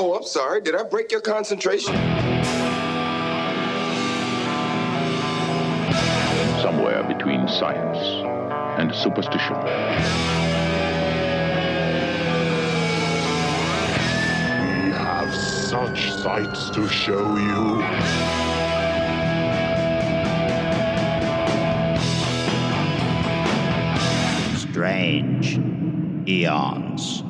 Oh, I'm sorry. Did I break your concentration? Somewhere between science and superstition. We have such sights to show you. Strange Eons.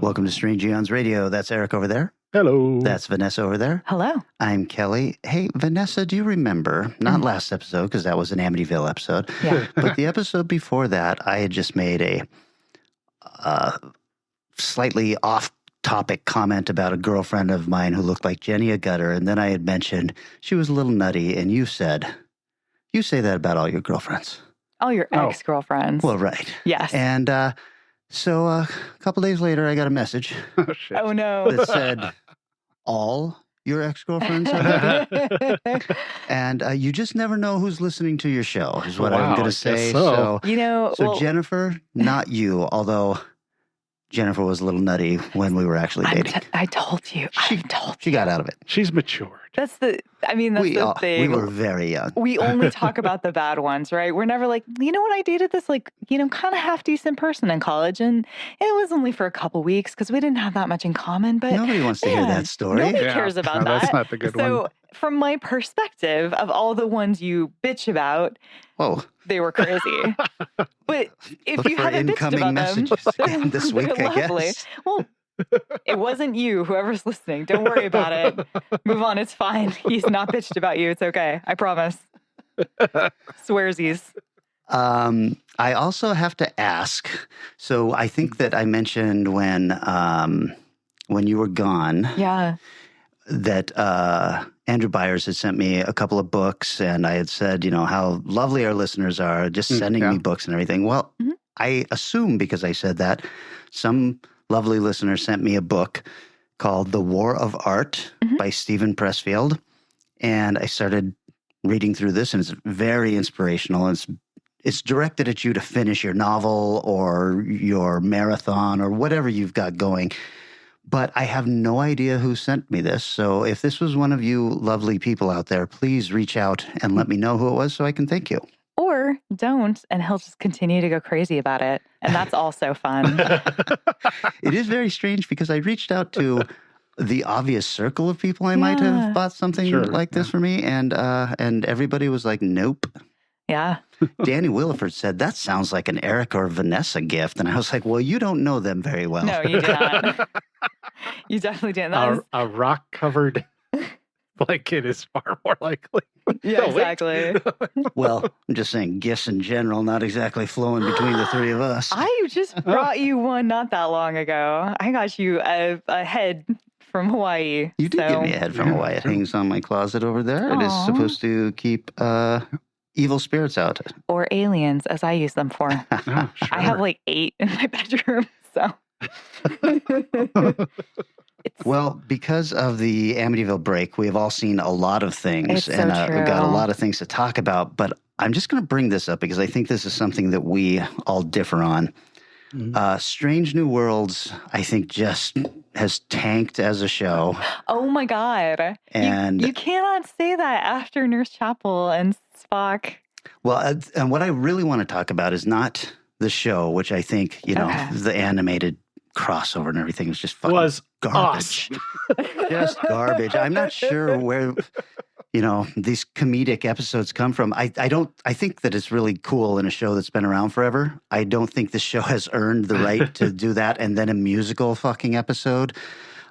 Welcome to Strange Eons Radio. That's Eric over there. Hello. That's Vanessa over there. Hello. I'm Kelly. Hey, Vanessa, do you remember, not last episode, because that was an Amityville episode, but the episode before that, I had just made a slightly off-topic comment about a girlfriend of mine who looked like Jenny Agutter, and then I had mentioned she was a little nutty, and you said, you say that about all your girlfriends. All your ex-girlfriends. Well, right. Yes. And so a couple days later, I got a message Oh, shit. Oh, no. that said, all your ex-girlfriends are nutty. And you just never know who's listening to your show, is what I'm Wow, going I to say. guess so. You know, So well, Jennifer, not you, although Jennifer was a little nutty when we were actually dating. I told you. She got out of it. She's matured. That's the thing. We were very young. We only talk about the bad ones, right? We're never like, you know what, I dated this kind of half-decent person in college, and it was only for a couple weeks because we didn't have that much in common, but Nobody wants to hear that story. Nobody cares about that. That's not the good one. So from my perspective, of all the ones you bitch about, Whoa. they were crazy. But if Look you for haven't bitched incoming about messages them, again this they're week, I lovely. guess. Well, it wasn't you, whoever's listening. Don't worry about it. Move on. It's fine. He's not bitched about you. It's okay. I promise. Swearsies. I also have to ask. So I think that I mentioned when you were gone, Yeah. that Andrew Byers had sent me a couple of books, and I had said, how lovely our listeners are, just sending me books and everything. Well, I assume because I said that, some lovely listener sent me a book called The War of Art by Stephen Pressfield, and I started reading through this, and it's very inspirational. It's directed at you to finish your novel or your marathon or whatever you've got going. But I have no idea who sent me this. So if this was one of you lovely people out there, please reach out and let me know who it was so I can thank you. Or don't, and he'll just continue to go crazy about it. And that's also fun. It is very strange because I reached out to the obvious circle of people I might have bought something like this for me. And everybody was like, nope. Yeah. Danny Williford said, that sounds like an Eric or Vanessa gift. And I was like, well, you don't know them very well. No, you did not. You definitely didn't. A rock-covered blanket is far more likely. Yeah, exactly. Well, I'm just saying gifts in general, not exactly flowing between the three of us. I just brought you one not that long ago. I got you a head from Hawaii. You did give me a head from Hawaii. It hangs on my closet over there. It is supposed to keep evil spirits out. Or aliens, as I use them for. Oh, sure. I have like 8 in my bedroom, so. Well, because of the Amityville break, we have all seen a lot of things, It's and so we've got a true. lot of things to talk about. But I'm just going to bring this up because I think this is something that we all differ on. Strange New Worlds, I think, just has tanked as a show. Oh my God. And you cannot say that after Nurse Chapel and Spock. well, and what I really want to talk about is not the show, which I think, the animated crossover and everything was just fucking garbage. Just garbage. I'm not sure where, these comedic episodes come from. I think that it's really cool in a show that's been around forever. I don't think the show has earned the right to do that and then a musical fucking episode.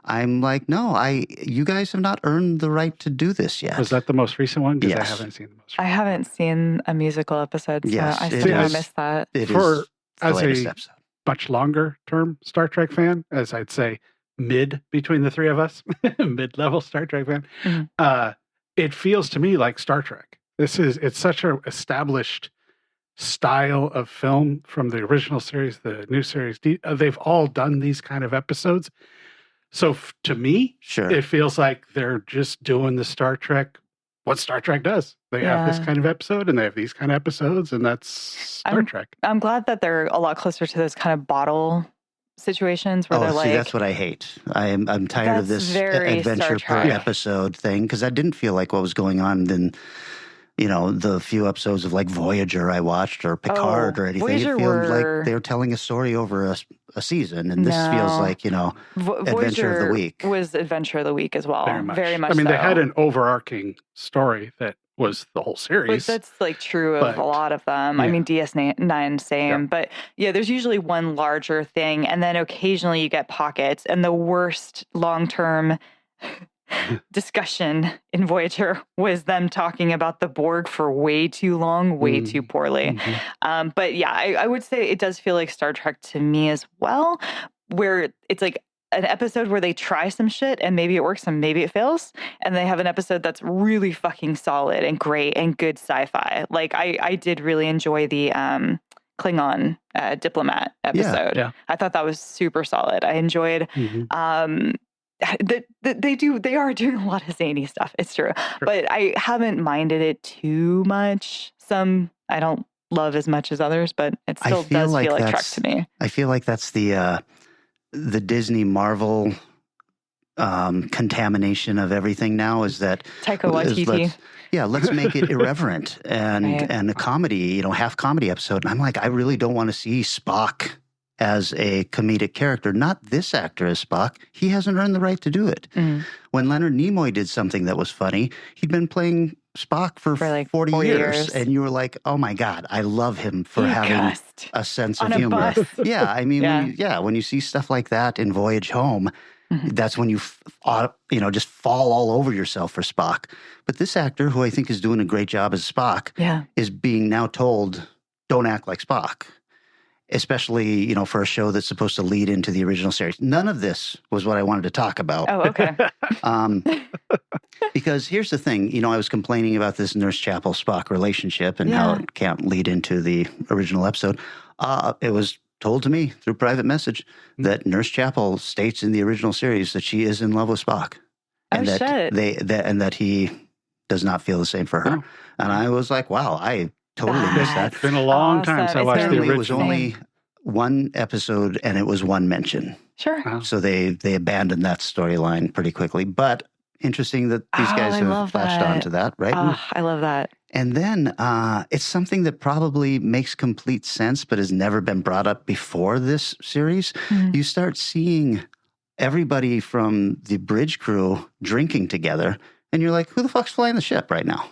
I'm like, no, you guys have not earned the right to do this yet. Was that the most recent one? Because Yes. I haven't seen the most I recent. haven't seen a musical episode, so Yes, I it still is. missed that. It For- is the as latest a- episode. Much longer term Star Trek fan, as I'd say mid between the three of us, mid-level Star Trek fan. Mhm. It feels to me like Star Trek. It's such a established style of film from the original series, the new series. They've all done these kind of episodes. So to me, Sure. it feels like they're just doing the Star Trek, what Star Trek does. They have this Yeah. kind of episode and they have these kind of episodes, and that's Star Trek. I'm glad that they're a lot closer to those kind of bottle situations where they're see, like, that's what I hate. I'm tired of this adventure per episode thing because I didn't feel like what was going on in, the few episodes of like Voyager I watched or Picard or anything. Voyager it feels like they were telling a story over a season, and this feels like Adventure of the Week. Was Adventure of the Week as well. Very much. I mean, so. They had an overarching story that was the whole series. But that's like true of a lot of them. Yeah. I mean, DS9 same. Yeah. But yeah, there's usually one larger thing, and then occasionally you get pockets. And the worst long-term discussion in Voyager was them talking about the Borg for way too long, way too poorly. Mm-hmm. But yeah, I would say it does feel like Star Trek to me as well, where it's like an episode where they try some shit and maybe it works and maybe it fails. And they have an episode that's really fucking solid and great and good sci-fi. Like I did really enjoy the Klingon diplomat episode. Yeah. I thought that was super solid. I enjoyed they are doing a lot of zany stuff. It's true. Sure. But I haven't minded it too much. Some I don't love as much as others, but it still does feel like Trek to me. I feel like that's the Disney Marvel contamination of everything now is that Taika Waititi. Let's make it irreverent and a comedy, half comedy episode. And I'm like, I really don't want to see Spock as a comedic character. Not this actor as Spock. He hasn't earned the right to do it. Mm. When Leonard Nimoy did something that was funny, he'd been playing Spock for like 40 years. And you were like, oh my God, I love him for having a sense of humor. Yeah, I mean, when you see stuff like that in Voyage Home, that's when you just fall all over yourself for Spock. But this actor, who I think is doing a great job as Spock, is being now told, don't act like Spock. Especially, for a show that's supposed to lead into the original series. None of this was what I wanted to talk about. Oh, okay. Because here's the thing, I was complaining about this Nurse Chapel-Spock relationship and how it can't lead into the original episode. It was told to me through private message that Nurse Chapel states in the original series that she is in love with Spock. And that he does not feel the same for her. Oh. And I was like, wow, I totally missed that. It's been a long time since I watched the original. It was only one episode and it was one mention. Sure. Wow. So they abandoned that storyline pretty quickly. But interesting that these guys have latched onto that, right? I love that. And then it's something that probably makes complete sense but has never been brought up before this series. Mm-hmm. You start seeing everybody from the bridge crew drinking together and you're like, who the fuck's flying the ship right now?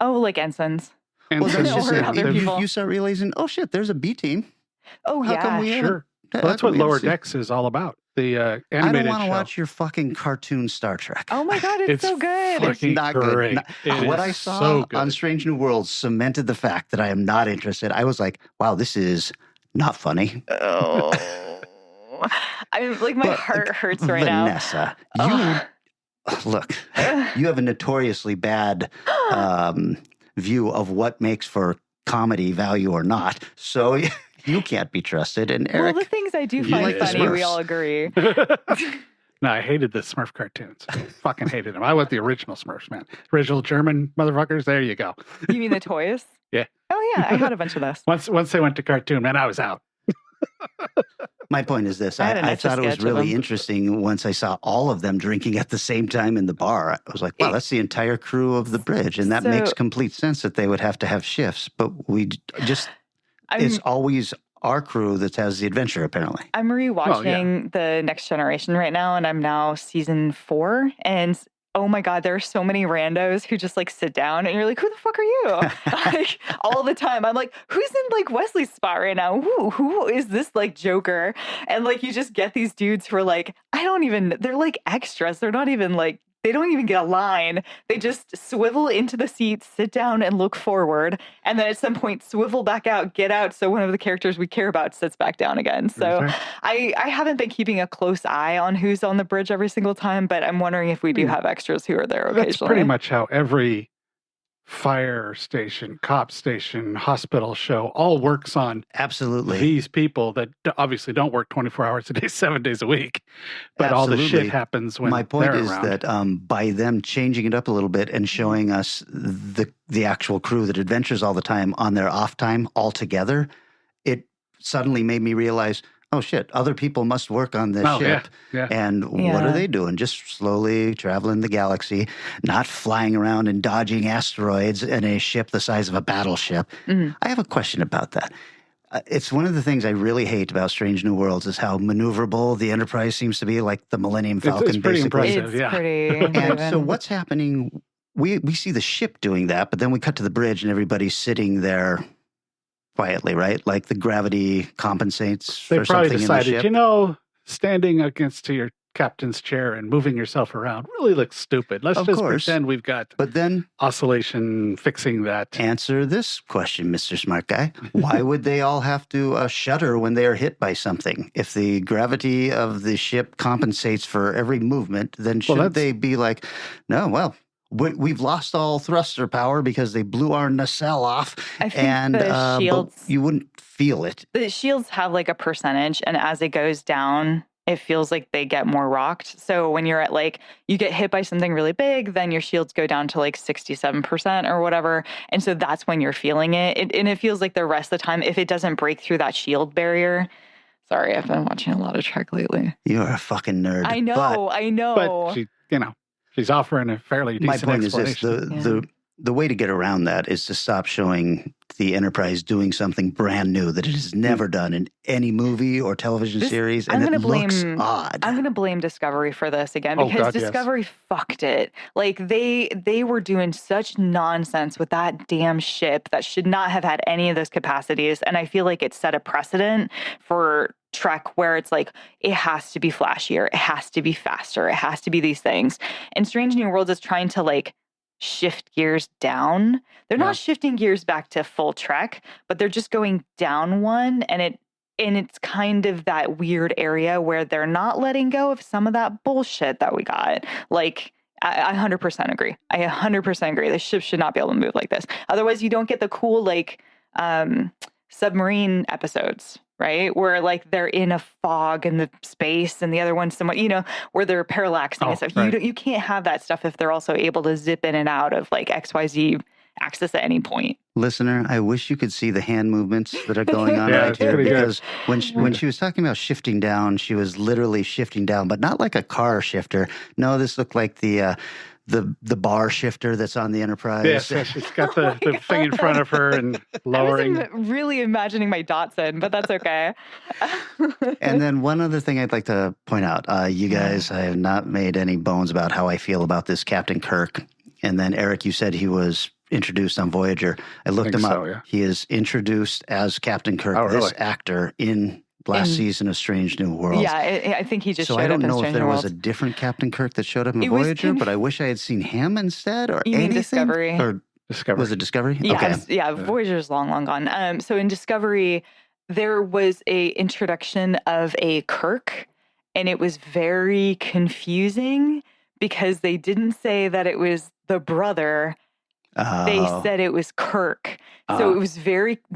Oh, like ensigns. Well, that's just it. You start realizing, oh shit, there's a B team. Oh, How come we sure. Well, that's what Lower Decks is all about. The animated show. I don't want to watch your fucking cartoon Star Trek. Oh my God, it's so good. It's not great. Good. What I saw on Strange New Worlds cemented the fact that I am not interested. I was like, wow, this is not funny. Oh. I'm like, my heart hurts right Vanessa, now. Vanessa, look, you have a notoriously bad view of what makes for comedy value or not. So you can't be trusted. And Eric, well, the things I do find funny, we all agree. No, I hated the Smurf cartoons. Fucking hated them. I want the original Smurfs, man. Original German motherfuckers. There you go. You mean the toys? Yeah. Oh yeah, I had a bunch of those. Once they went to cartoon, man, I was out. My point is this. I thought it was really interesting once I saw all of them drinking at the same time in the bar. I was like, wow, that's the entire crew of the bridge. And that makes complete sense that they would have to have shifts. But it's always our crew that has the adventure, apparently. I'm rewatching The Next Generation right now, and I'm now season 4. And oh my God, there are so many randos who just like sit down and you're like, who the fuck are you? Like all the time. I'm like, who's in like Wesley's spot right now? Who is this like Joker? And like, you just get these dudes who are like, they're like extras. They're not even like, they don't even get a line. They just swivel into the seat, sit down and look forward. And then at some point swivel back out, get out. So one of the characters we care about sits back down again. So I haven't been keeping a close eye on who's on the bridge every single time, but I'm wondering if we do have extras who are there occasionally. That's pretty much how every fire station, cop station, hospital show all works on these people that obviously don't work 24 hours a day, 7 days a week. But all the shit happens when my point they're is around. That by them changing it up a little bit and showing us the actual crew that adventures all the time on their off time all together, it suddenly made me realize, oh shit, other people must work on this ship. Yeah. And what are they doing? Just slowly traveling the galaxy, not flying around and dodging asteroids in a ship the size of a battleship. I have a question about that. It's one of the things I really hate about Strange New Worlds is how maneuverable the Enterprise seems to be, like the Millennium Falcon, it's pretty basically. impressive, It's pretty. And so what's happening? We see the ship doing that, but then we cut to the bridge and everybody's sitting there quietly, right? Like the gravity compensates They for probably something decided, in the ship. standing against to your captain's chair and moving yourself around really looks stupid. Let's just pretend we've got but then oscillation fixing that. Answer this question, Mr. Smart Guy. Why would they all have to shudder when they are hit by something? If the gravity of the ship compensates for every movement, then shouldn't they be like, no, well, we've lost all thruster power because they blew our nacelle off. I think the shields, but you wouldn't feel it. The shields have like a percentage, and as it goes down, it feels like they get more rocked. So when you're at like, you get hit by something really big, then your shields go down to like 67% or whatever. And so that's when you're feeling it. And it feels like the rest of the time, if it doesn't break through that shield barrier. Sorry, I've been watching a lot of Trek lately. You're a fucking nerd. I know. But she, she's offering a fairly decent explanation. My point is this, the way to get around that is to stop showing the Enterprise doing something brand new that it has never done in any movie or television series, and it looks odd. I'm going to blame Discovery for this again, because Discovery fucked it. Like, they were doing such nonsense with that damn ship that should not have had any of those capacities, and I feel like it set a precedent for Trek where it's like, it has to be flashier, it has to be faster, it has to be these things. And Strange New Worlds is trying to, like, shift gears down. They're not shifting gears back to full Trek, but they're just going down one, and it's kind of that weird area where they're not letting go of some of that bullshit that we got. Like, I 100% agree. I 100% agree. The ship should not be able to move like this. Otherwise, you don't get the cool, like, submarine episodes, right? Where like they're in a fog in the space and the other one's somewhat, where they're parallaxing and stuff. Right. You can't have that stuff if they're also able to zip in and out of like XYZ axis at any point. Listener, I wish you could see the hand movements that are going on right here, because when she was talking about shifting down, she was literally shifting down, but not like a car shifter. No, this looked like the bar shifter that's on the Enterprise. Yes, she's got the thing in front of her and lowering. I was really imagining my Dotson, but that's okay. And then one other thing I'd like to point out. You guys, I have not made any bones about how I feel about this Captain Kirk. And then, Eric, you said he was introduced on Voyager. I looked him up. Yeah. He is introduced as Captain Kirk, this actor, in last season of Strange New Worlds. Yeah, I think he just showed up in So I don't know if there was a different Captain Kirk that showed up in Voyager, but I wish I had seen him instead, or anything. Discovery? Or Discovery. Was it Discovery? Yeah, okay. Voyager's long gone. So in Discovery, there was a introduction of a Kirk, and it was very confusing because they didn't say that it was the brother. They said it was Kirk. So it was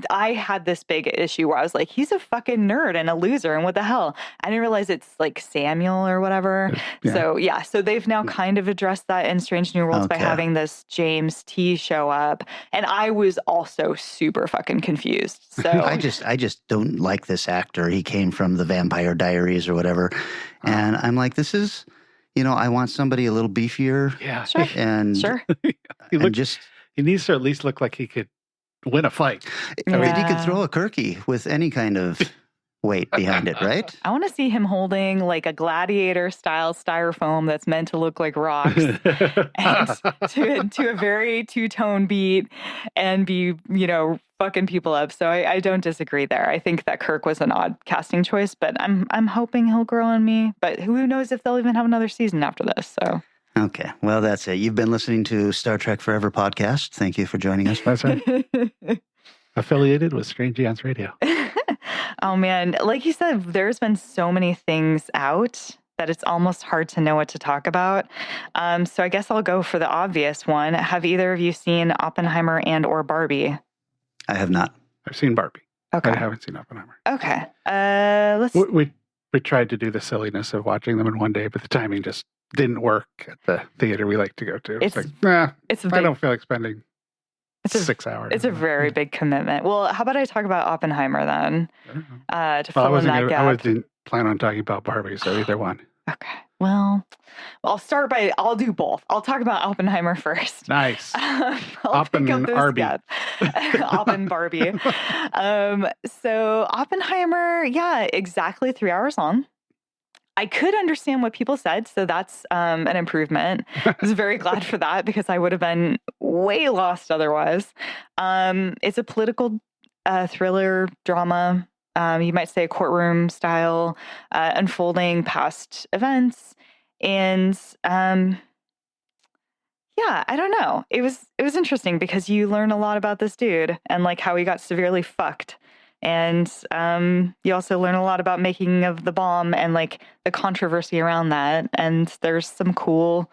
I had this big issue where I was like, he's a fucking nerd and a loser, and what the hell? I didn't realize it's like Samuel or whatever. Yeah. So they've now kind of addressed that in Strange New Worlds by having this James T show up. And I was also super fucking confused. So I just don't like this actor. He came from the Vampire Diaries or whatever. And I'm like, this is... I want somebody a little beefier. Yeah. Sure. And he needs to at least look like he could win a fight. I mean, he could throw a Kirky with any kind of weight behind it, right? I want to see him holding like a gladiator style styrofoam that's meant to look like rocks and to a very two-tone beat and be, fucking people up. So I don't disagree there. I think that Kirk was an odd casting choice, but I'm hoping he'll grow on me. But who knows if they'll even have another season after this. So okay. Well, that's it. You've been listening to Star Trek Forever podcast. Thank you for joining us. That's right. Affiliated with Strange Eons Radio. Oh, man. Like you said, there's been so many things out that it's almost hard to know what to talk about. So I guess I'll go for the obvious one. Have either of you seen Oppenheimer and or Barbie? I have not. I've seen Barbie. Okay. I haven't seen Oppenheimer. Okay. We tried to do the silliness of watching them in one day, but the timing just didn't work at the theater we like to go to. It's like, I don't feel like spending It's 6 hours. It's a very big commitment. Well, how about I talk about Oppenheimer then? To fill in that gap. I wasn't plan on talking about Barbie, so either one. Okay. Well, I'll do both. I'll talk about Oppenheimer first. Nice. Oppen Barbie. Oppen Barbie. So Oppenheimer, exactly 3 hours long. I could understand what people said, so that's an improvement. I was very glad for that because I would have been way lost otherwise. It's a political thriller drama. You might say a courtroom style, unfolding past events. And I don't know. It was interesting because you learn a lot about this dude and like how he got severely fucked. And you also learn a lot about making of the bomb and like the controversy around that. And there's some cool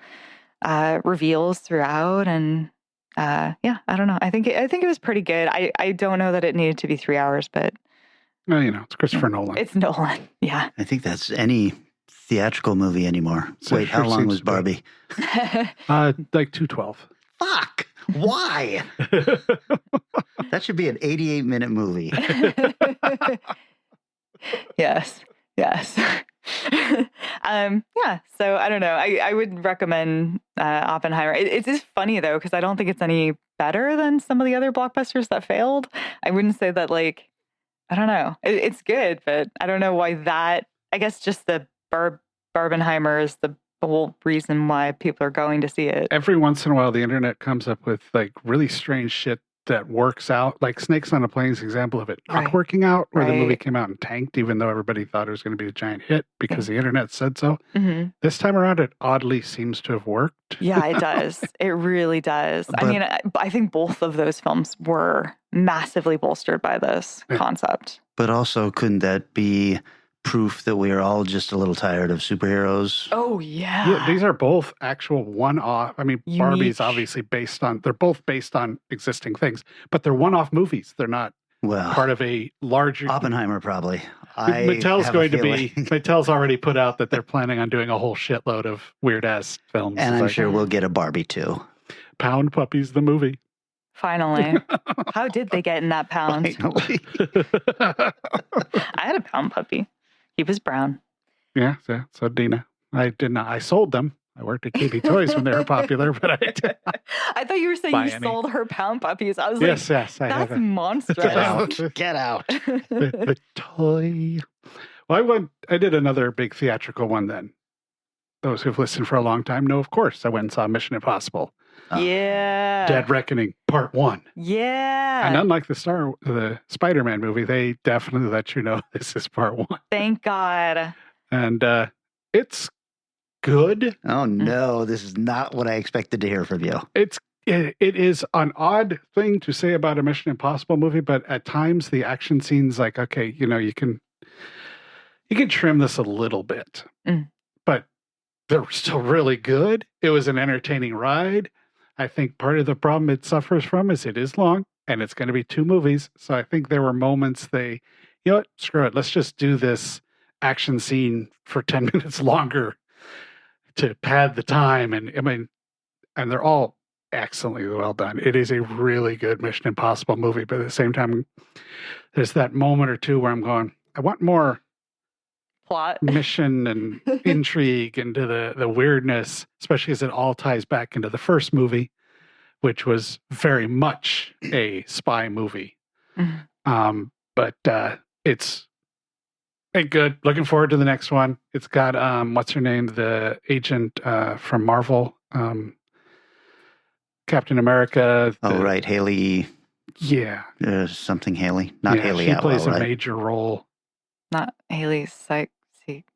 reveals throughout. And I don't know. I think it was pretty good. I don't know that it needed to be 3 hours, but well, it's Christopher Nolan. It's Nolan. Yeah. I think that's any theatrical movie anymore. Wait, how long was Barbie? Like 212. Fuck. Why? That should be an 88-minute movie. Yes. So I don't know. I would recommend Oppenheimer. It is funny though, because I don't think it's any better than some of the other blockbusters that failed. I wouldn't say that like, I don't know. It's good, but I don't know why that, I guess just the Barbenheimer is the whole reason why people are going to see it. Every once in a while, the internet comes up with like really strange shit that works out. Like Snakes on a Plane is an example of it not working out, where the movie came out and tanked, even though everybody thought it was going to be a giant hit because the internet said so. Mm-hmm. This time around, it oddly seems to have worked. Yeah, it does. It really does. I think both of those films were massively bolstered by this concept. But also, couldn't that be proof that we are all just a little tired of superheroes? Oh, yeah. These are both actual one-off. I mean, unique. Barbie's obviously they're both based on existing things, but they're one-off movies. They're not part of a larger... Oppenheimer, probably. Mattel's already put out that they're planning on doing a whole shitload of weird-ass films. And I'm sure we'll get a Barbie, too. Pound Puppies, the movie. Finally. How did they get in that pound? Finally. I had a pound puppy. He was brown. Yeah, so Dina. I did not. I sold them. I worked at KB Toys when they were popular, but I did not. I thought you were saying you sold her pound puppies. I was yes, that's monstrous. Get out. The toy. Well, I did another big theatrical one then. Those who've listened for a long time know, of course, I went and saw Mission Impossible. Yeah. Dead Reckoning, Part 1. Yeah. And unlike the Spider-Man movie, they definitely let you know this is Part 1. Thank God. And it's good. Oh, no. This is not what I expected to hear from you. It is an odd thing to say about a Mission Impossible movie, but at times the action scenes, like, okay, you can trim this a little bit. But they're still really good. It was an entertaining ride. I think part of the problem it suffers from is it is long, and it's going to be 2 movies. So I think there were moments you know what, screw it. Let's just do this action scene for 10 minutes longer to pad the time. And and they're all excellently well done. It is a really good Mission Impossible movie, but at the same time, there's that moment or two where I'm going, I want more plot, mission and intrigue into the weirdness, especially as it all ties back into the first movie, which was very much a spy movie. Mm-hmm. But it's good. Looking forward to the next one. It's got what's her name, the agent from Marvel, Captain America. Right, Haley. Yeah, something Haley, not Haley. She plays a major role. Not Haley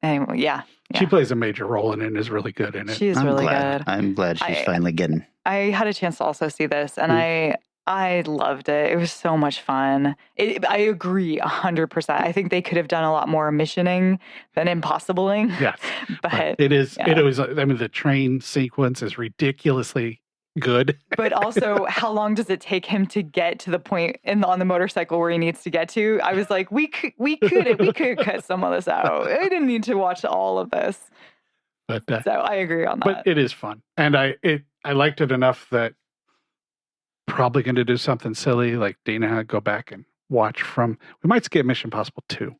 Anyway, yeah. She plays a major role in it and is really good in it. She is really good. I'm glad she's finally getting. I had a chance to also see this, and I loved it. It was so much fun. I agree 100%. I think they could have done a lot more missioning than impossibling. Yes, but it is. Yeah. It was. I mean, the train sequence is ridiculously good. But also, how long does it take him to get to the point on the motorcycle where he needs to get to? I was like, we could cut some of this out. I didn't need to watch all of this. But so I agree on that. But it is fun, and I liked it enough that probably going to do something silly like Dana, go back and watch we might skip Mission Impossible 2,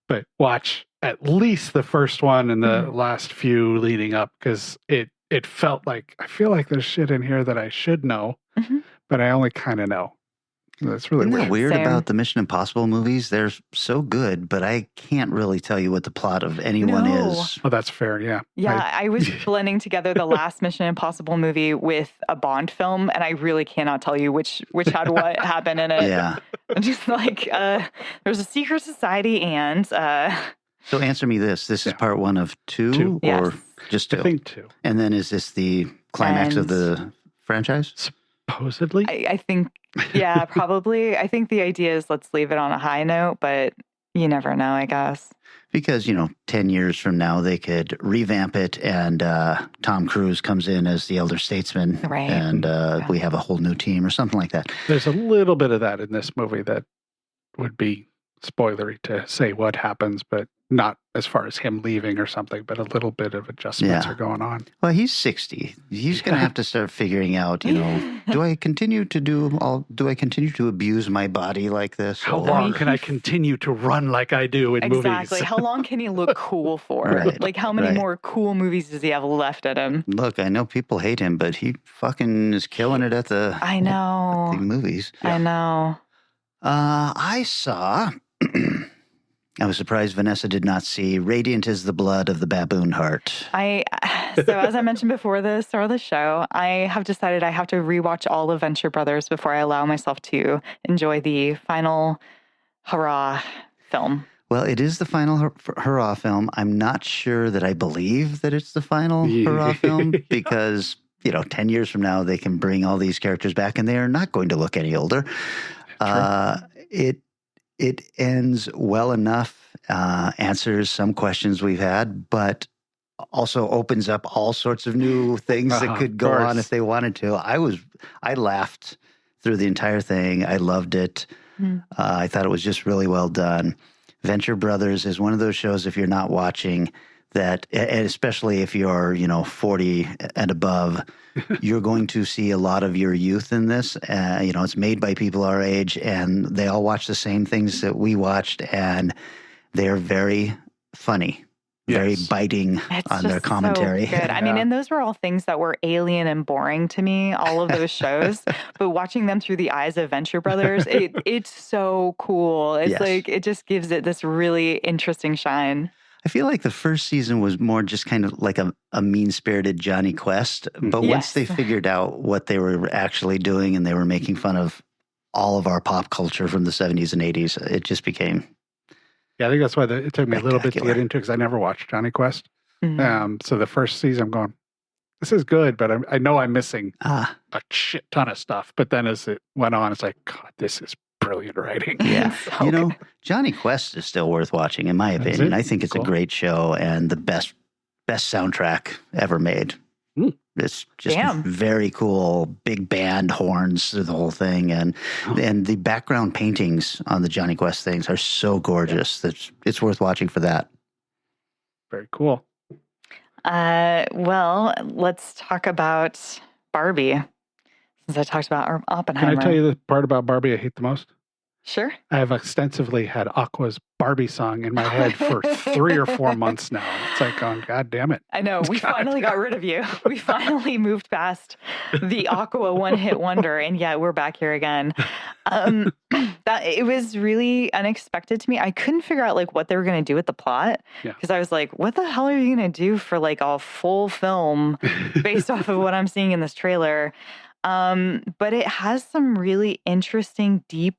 but watch at least the first one and the last few leading up, because it felt like, I feel like there's shit in here that I should know, but I only kind of know. That's really Isn't weird. that weird about the Mission Impossible movies? They're so good, but I can't really tell you what the plot of anyone is. Oh, that's fair. Yeah. Yeah, I was blending together the last Mission Impossible movie with a Bond film, and I really cannot tell you which had what happen in it. Yeah. I'm just like, there's a secret society and... So answer me this. This is part 1 of 2 Yes. or just 2? I think 2. And then is this the climax of the franchise? Supposedly? I think, yeah, probably. I think the idea is let's leave it on a high note, but you never know, I guess. Because, 10 years from now, they could revamp it and Tom Cruise comes in as the elder statesman. Right. And we have a whole new team or something like that. There's a little bit of that in this movie that would be spoilery to say what happens, but not as far as him leaving or something, but a little bit of adjustments are going on. Well, he's 60. He's going to have to start figuring out, do I continue to abuse my body like this? How long can I continue to run like I do in movies? Exactly. How long can he look cool for? Right. Like, how many more cool movies does he have left at him? Look, I know people hate him, but he fucking is killing it at the movies. I know. I saw... I was surprised Vanessa did not see Radiant is the Blood of the Baboon Heart. So as I mentioned before the start of the show, I have decided I have to rewatch all of Venture Brothers before I allow myself to enjoy the final hurrah film. Well, it is the final hurrah film. I'm not sure that I believe that it's the final hurrah film because, 10 years from now, they can bring all these characters back and they are not going to look any older. It ends well enough, answers some questions we've had, but also opens up all sorts of new things that could go on if they wanted to. I laughed through the entire thing. I loved it. I thought it was just really well done. Venture Brothers is one of those shows, if you're not watching, that, and especially if you're, 40 and above, you're going to see a lot of your youth in this. It's made by people our age, and they all watch the same things that we watched, and they're very funny, very biting on their commentary. So good. I mean, and those were all things that were alien and boring to me, all of those shows. But watching them through the eyes of Venture Brothers, it's so cool. It's like, it just gives it this really interesting shine. I feel like the first season was more just kind of like a mean-spirited Johnny Quest. But once they figured out what they were actually doing and they were making fun of all of our pop culture from the 70s and 80s, it just became... Yeah, I think that's why it took me a little bit to get into it because I never watched Johnny Quest. So the first season I'm going, this is good, but I know I'm missing a shit ton of stuff. But then as it went on, it's like, God, this is brilliant writing. Yeah. Johnny Quest is still worth watching, in my opinion. I think it's a great show and the best soundtrack ever made. It's just very cool, big band horns through the whole thing. And the background paintings on the Johnny Quest things are so gorgeous that it's worth watching for that. Very cool. Well, let's talk about Barbie. Since I talked about Oppenheimer. Can I tell you the part about Barbie I hate the most? Sure. I have extensively had Aqua's Barbie song in my head for 3 or 4 months now. It's like, oh, God damn it. I know. We finally got rid of you. We finally moved past the Aqua one-hit wonder, and yet we're back here again. It was really unexpected to me. I couldn't figure out what they were going to do with the plot because I was like, what the hell are you going to do for a full film based off of what I'm seeing in this trailer? But it has some really interesting, deep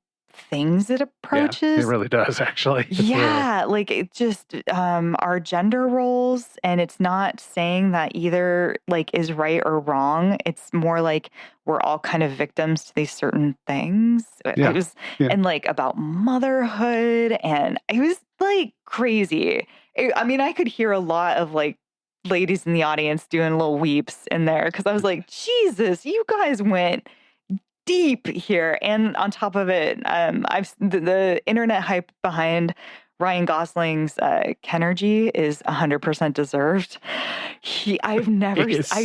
things it approaches. Yeah, it really does, actually. It just our gender roles, and it's not saying that either is right or wrong. It's more like we're all kind of victims to these certain things. It was and about motherhood, and it was crazy. I could hear a lot of ladies in the audience doing little weeps in there because I was like, Jesus, you guys went deep here. And on top of it, the internet hype behind Ryan Gosling's Kenergy is 100% deserved. I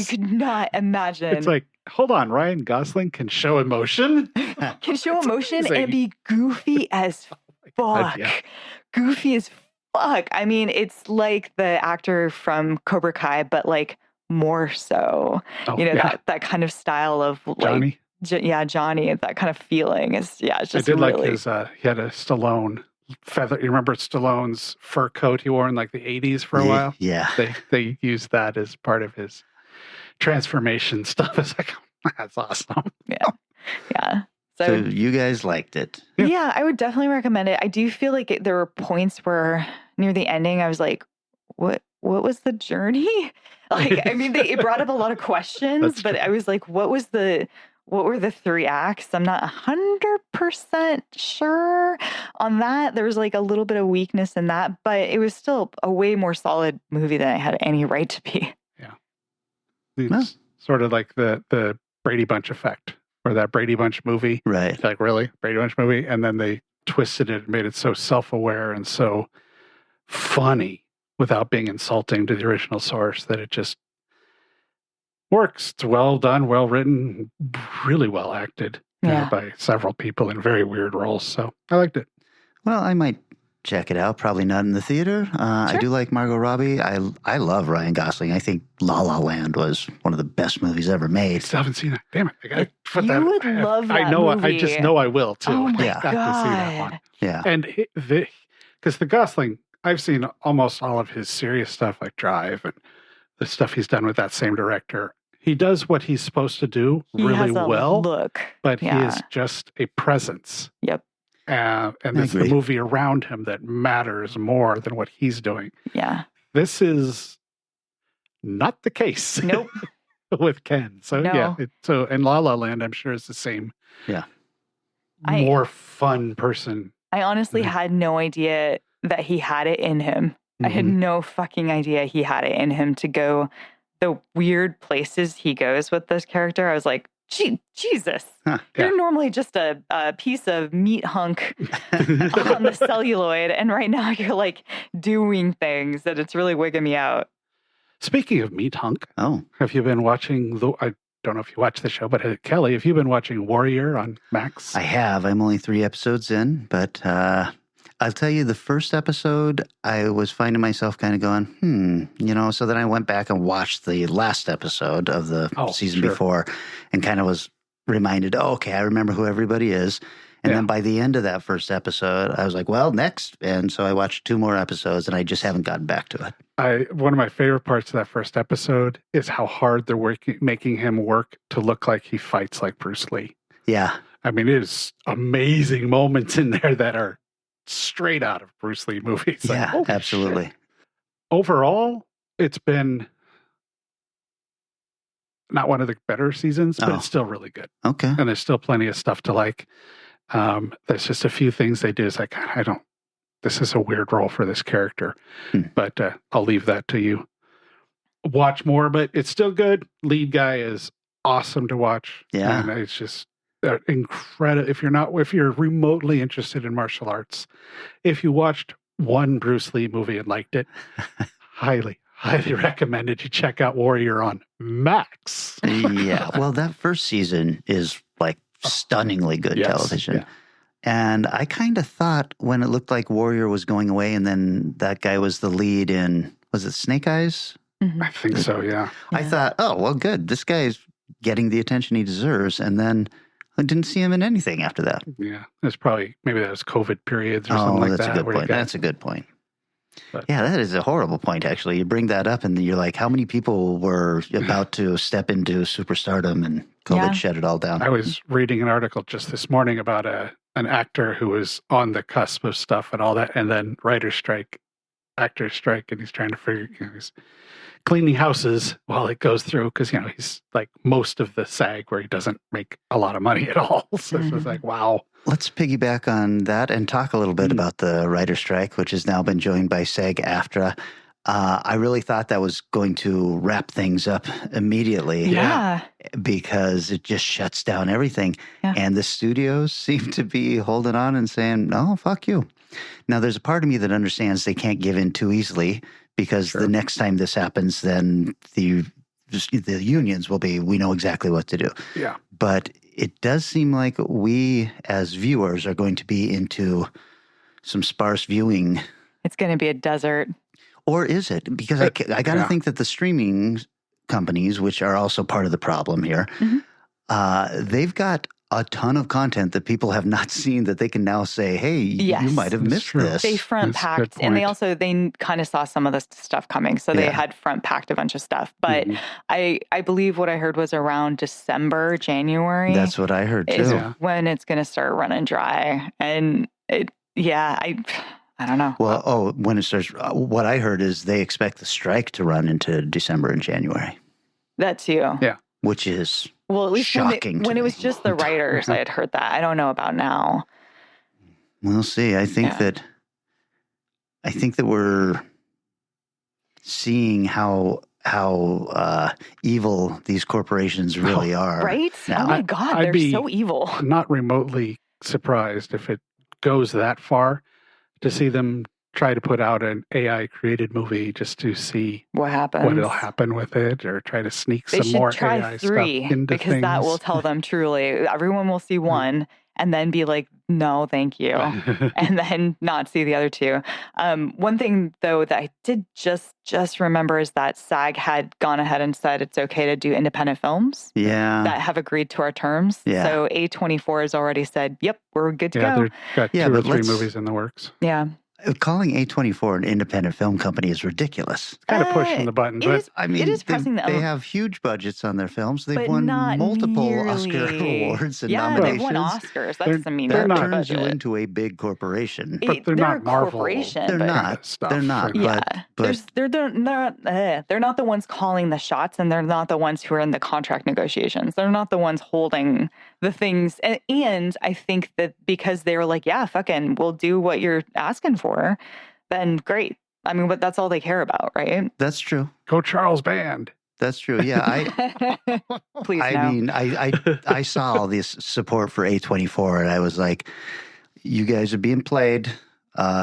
could not imagine. It's like hold on, Ryan Gosling can show emotion? Can show emotion and be goofy as fuck. yeah. Goofy as fuck. I mean, it's like the actor from Cobra Kai, but like more so. Oh, you know, yeah. that kind of style of like Johnny? Johnny, that kind of feeling is it's just I did really... like his he had a Stallone feather. You remember Stallone's fur coat he wore in like the 80s for a while? Yeah. They used that as part of his transformation stuff. It's like, that's awesome. Yeah. So you guys liked it? Yeah, I would definitely recommend it. I do feel like there were points where near the ending, I was like, what was the journey? Like, I mean, it brought up a lot of questions, but I was like, what were the 3 acts? I'm not 100% sure on that. There was like a little bit of weakness in that, but it was still a way more solid movie than it had any right to be. Yeah. It's sort of like the Brady Bunch effect, or that Brady Bunch movie. Right. Like, really? Brady Bunch movie? And then they twisted it and made it so self-aware and so funny without being insulting to the original source that it just works. It's well done, well written, really well acted by several people in very weird roles. So I liked it. Well, I might check it out. Probably not in the theater. Sure. I do like Margot Robbie. I love Ryan Gosling. I think La La Land was one of the best movies ever made. I still haven't seen it. Damn it! I gotta put you that. Would love that I know. movie. I just know I will too. Oh my God. To see that one. Yeah. And because the Gosling, I've seen almost all of his serious stuff, like Drive and the stuff he's done with that same director. He does what he's supposed to do really well. Look, but he is just a presence. Yep. And it's the movie around him that matters more than what he's doing. Yeah. This is not the case. Nope. With Ken. So no. So in La La Land, I'm sure it's the same. Yeah. More fun person. I honestly had no idea that he had it in him. Mm-hmm. I had no fucking idea he had it in him to go the weird places he goes with this character. I was like, Jesus, you're normally just a piece of meat hunk on the celluloid. And right now you're like doing things that it's really wigging me out. Speaking of meat hunk, have you been watching I don't know if you watch the show, but Kelly, have you been watching Warrior on Max? I have. I'm only 3 episodes in, but I'll tell you, the first episode, I was finding myself kind of going, so then I went back and watched the last episode of the season before and kind of was reminded, I remember who everybody is. And then by the end of that first episode, I was like, well, next. And so I watched 2 more episodes and I just haven't gotten back to it. One of my favorite parts of that first episode is how hard they're making him work to look like he fights like Bruce Lee. Yeah. I mean, it is amazing moments in there that are straight out of Bruce Lee movies. Yeah, like, absolutely. Shit. Overall, it's been not one of the better seasons, but it's still really good. Okay. And there's still plenty of stuff to like. There's just a few things they do. It's like, this is a weird role for this character, but I'll leave that to you. Watch more, but it's still good. Lead guy is awesome to watch. Yeah. And it's just incredible. If you're remotely interested in martial arts, if you watched one Bruce Lee movie and liked it, highly recommended you check out Warrior on Max. Yeah. Well, that first season is like stunningly good television. Yeah. And I kind of thought when it looked like Warrior was going away and then that guy was the lead in, was it Snake Eyes? Mm-hmm. I think so, yeah. I thought, good. This guy's getting the attention he deserves. And then I didn't see him in anything after that. Yeah. Maybe that was COVID periods or something like that. That's a good point. That's a good point. But, yeah, that is a horrible point, actually. You bring that up and you're like, how many people were about to step into superstardom and COVID shut it all down? I was reading an article just this morning about an actor who was on the cusp of stuff and all that, and then writer's strike, actor's strike, and he's trying to figure, he's cleaning houses while it goes through because, he's like most of the SAG where he doesn't make a lot of money at all. So it's like, wow. Let's piggyback on that and talk a little bit about the writer's strike, which has now been joined by SAG-AFTRA. I really thought that was going to wrap things up immediately. Yeah. Because it just shuts down everything. Yeah. And the studios seem to be holding on and saying, no, fuck you. Now, there's a part of me that understands they can't give in too easily because the next time this happens, then the the unions will be, we know exactly what to do. Yeah. But it does seem like we as viewers are going to be into some sparse viewing. It's going to be a desert. Or is it? Because I got to think that the streaming companies, which are also part of the problem here, they've got a ton of content that people have not seen that they can now say, hey, you might have missed this. They front packed, and they kind of saw some of this stuff coming. So they had front packed a bunch of stuff. But I believe what I heard was around December, January. That's what I heard too. Is when it's going to start running dry. And I don't know. Well, when it starts, what I heard is they expect the strike to run into December and January. That too. Yeah. Which is at least shocking when it was just the writers, I had heard that. I don't know about now. We'll see. I think that we're seeing how evil these corporations really are. Right? Now. Oh my God, they're so evil. Not remotely surprised if it goes that far to see them try to put out an AI-created movie just to see what happens, what will happen with it, or try to sneak some more AI stuff into because things. that will tell them truly. Everyone will see one and then be like, no, thank you. And then not see the other two. One thing, though, that I did just remember is that SAG had gone ahead and said it's okay to do independent films that have agreed to our terms. Yeah. So A24 has already said, yep, we're good to go. They've got 2 or 3 movies in the works. Yeah. Calling A24 an independent film company is ridiculous. Kind of pushing the button, but it is pressing they have huge budgets on their films. They've won multiple Oscar awards and nominations. They've won Oscars. That doesn't mean that they're turns you into a big corporation. But they're not a Marvel. Corporation, they're not. They're not. But they're not the ones calling the shots, and they're not the ones who are in the contract negotiations. They're not the ones holding the things. And I think that because they were like, yeah, fucking, we'll do what you're asking for, then great. I mean, but that's all they care about, right? That's true. Go Charles Band. That's true. Yeah, Please. I mean, I saw all this support for A24, and I was like, you guys are being played.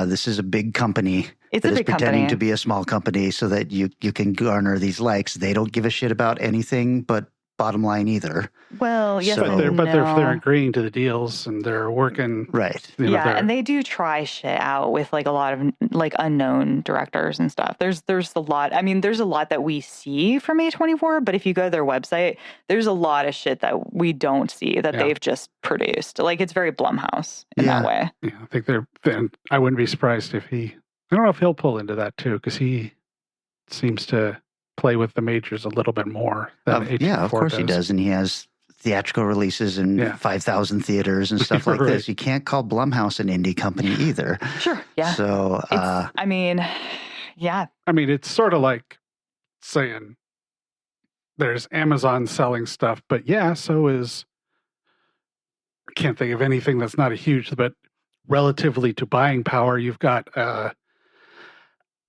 This is a big company. It's that a is big pretending company. to be a small company so that you can garner these likes. They don't give a shit about anything but bottom line either. Well, yes, But they're agreeing to the deals and they're working right. And they do try shit out with like a lot of like unknown directors and stuff. There's a lot. I mean, there's a lot that we see from A24, but if you go to their website, there's a lot of shit that we don't see that they've just produced. Like it's very Blumhouse in that way. Yeah, I think I wouldn't be surprised if I don't know if he'll pull into that too, because he seems to play with the majors a little bit more than A24 of course does. he does. And he has theatrical releases in 5,000 theaters and stuff like this. You can't call Blumhouse an indie company either. Sure. Yeah. So, I mean, it's sort of like saying there's Amazon selling stuff, but so is, I can't think of anything that's not a huge, but relatively to buying power, you've got,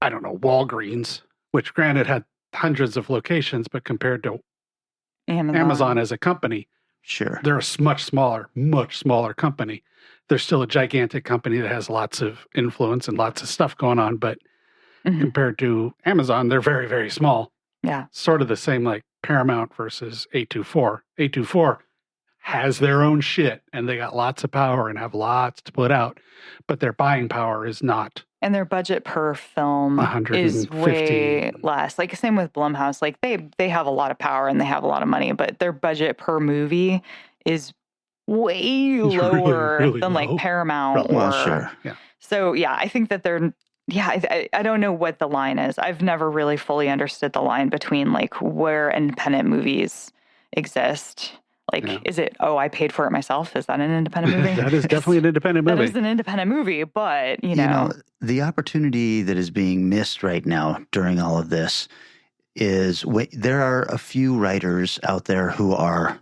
Walgreens, which granted had hundreds of locations, but compared to Amazon as a company, sure, they're a much smaller company. They're still a gigantic company that has lots of influence and lots of stuff going on, but compared to Amazon, they're very, very small. Yeah. Sort of the same like Paramount versus A24. A24 has their own shit and they got lots of power and have lots to put out, but their buying power is not. And their budget per film is way less. Like same with Blumhouse. Like they have a lot of power and they have a lot of money, but their budget per movie is way lower really than like low. Paramount. Sure. Yeah. So I think that they're. I don't know what the line is. I've never really fully understood the line between like where independent movies exist. Like, is it, I paid for it myself? Is that an independent movie? That is definitely an independent movie. That is an independent movie, but, you know. The opportunity that is being missed right now during all of this is there are a few writers out there who are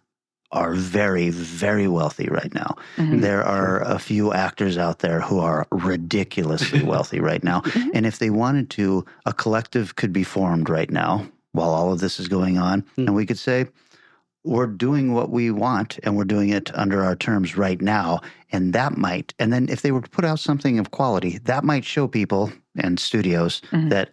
very, very wealthy right now. Mm-hmm. There are a few actors out there who are ridiculously wealthy right now. Mm-hmm. And if they wanted to, a collective could be formed right now while all of this is going on. Mm-hmm. And we could say, we're doing what we want and we're doing it under our terms right now. And and then if they were to put out something of quality, that might show people and studios that,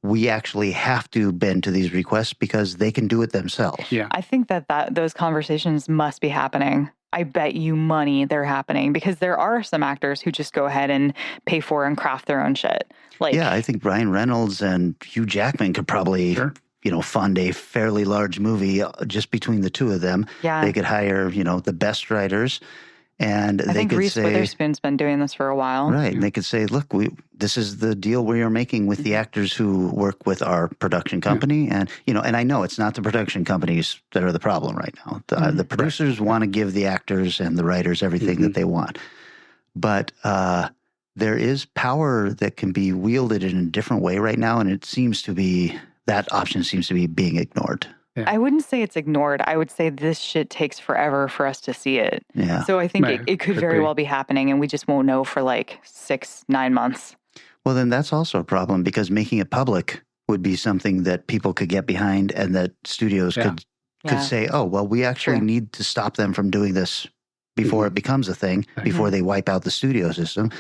we actually have to bend to these requests because they can do it themselves. Yeah. I think that those conversations must be happening. I bet you money they're happening because there are some actors who just go ahead and pay for and craft their own shit. Like, yeah, I think Ryan Reynolds and Hugh Jackman could probably, fund a fairly large movie just between the two of them. Yeah. They could hire, the best writers. And I think Reese Witherspoon's been doing this for a while. Right. And they could say, look, this is the deal we are making with the actors who work with our production company. And, and I know it's not the production companies that are the problem right now. The producers want to give the actors and the writers everything that they want. But there is power that can be wielded in a different way right now. And it seems to be, that option seems to be being ignored. Yeah. I wouldn't say it's ignored. I would say this shit takes forever for us to see it. Yeah. So I think it could very well be happening and we just won't know for like 6-9 months. Well, then that's also a problem because making it public would be something that people could get behind and that studios could say, oh, well, we actually need to stop them from doing this before it becomes a thing, before they wipe out the studio system.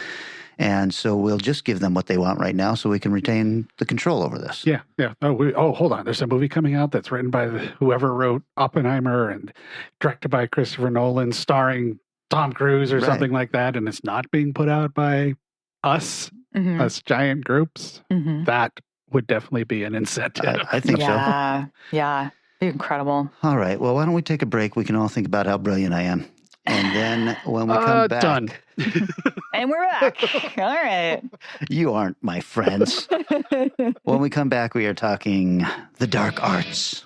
And so we'll just give them what they want right now so we can retain the control over this. Yeah, yeah. Hold on. There's a movie coming out that's written by whoever wrote Oppenheimer and directed by Christopher Nolan, starring Tom Cruise or something like that, and it's not being put out by us, us giant groups. That would definitely be an incentive. I think so. Yeah. Be incredible. All right. Well, why don't we take a break? We can all think about how brilliant I am. And then when we come back... Done. And we're back. All right. You aren't my friends. When we come back, we are talking the dark arts.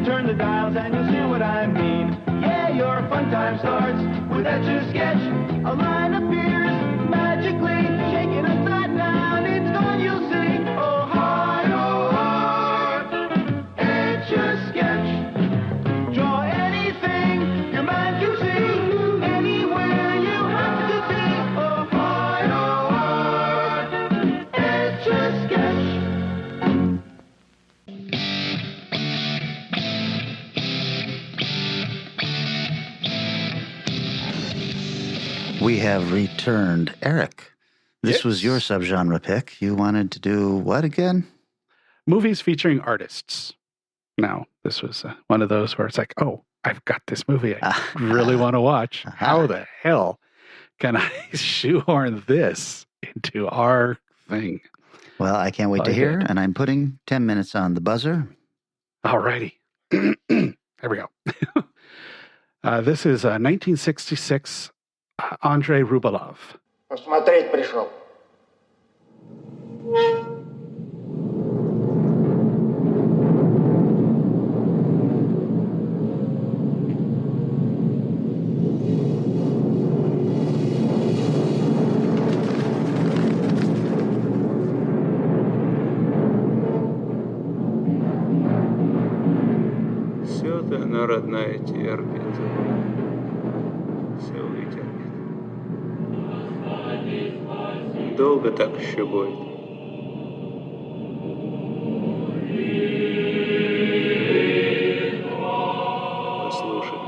Turn the dials and you'll see what I mean. Yeah, your fun time starts with Etch a Sketch. A line appears magically, shaking upside down. It's gone, you'll see. Oh, heart, Etch a Sketch. Draw anything your mind to see. Anywhere you have to be. Oh, heart, Etch a Sketch. We have returned. Eric, this was your subgenre pick. You wanted to do what again? Movies featuring artists. Now, this was one of those where it's like, oh, I've got this movie I really want to watch. How the hell can I shoehorn this into our thing? Well, I can't wait to hear, and I'm putting 10 minutes on the buzzer. All righty. There we go. This is 1966. Andrei Rublev. Посмотреть пришел. Все-то она, родная, терпит. Все вытерпит. Долго так еще будет? Послушай,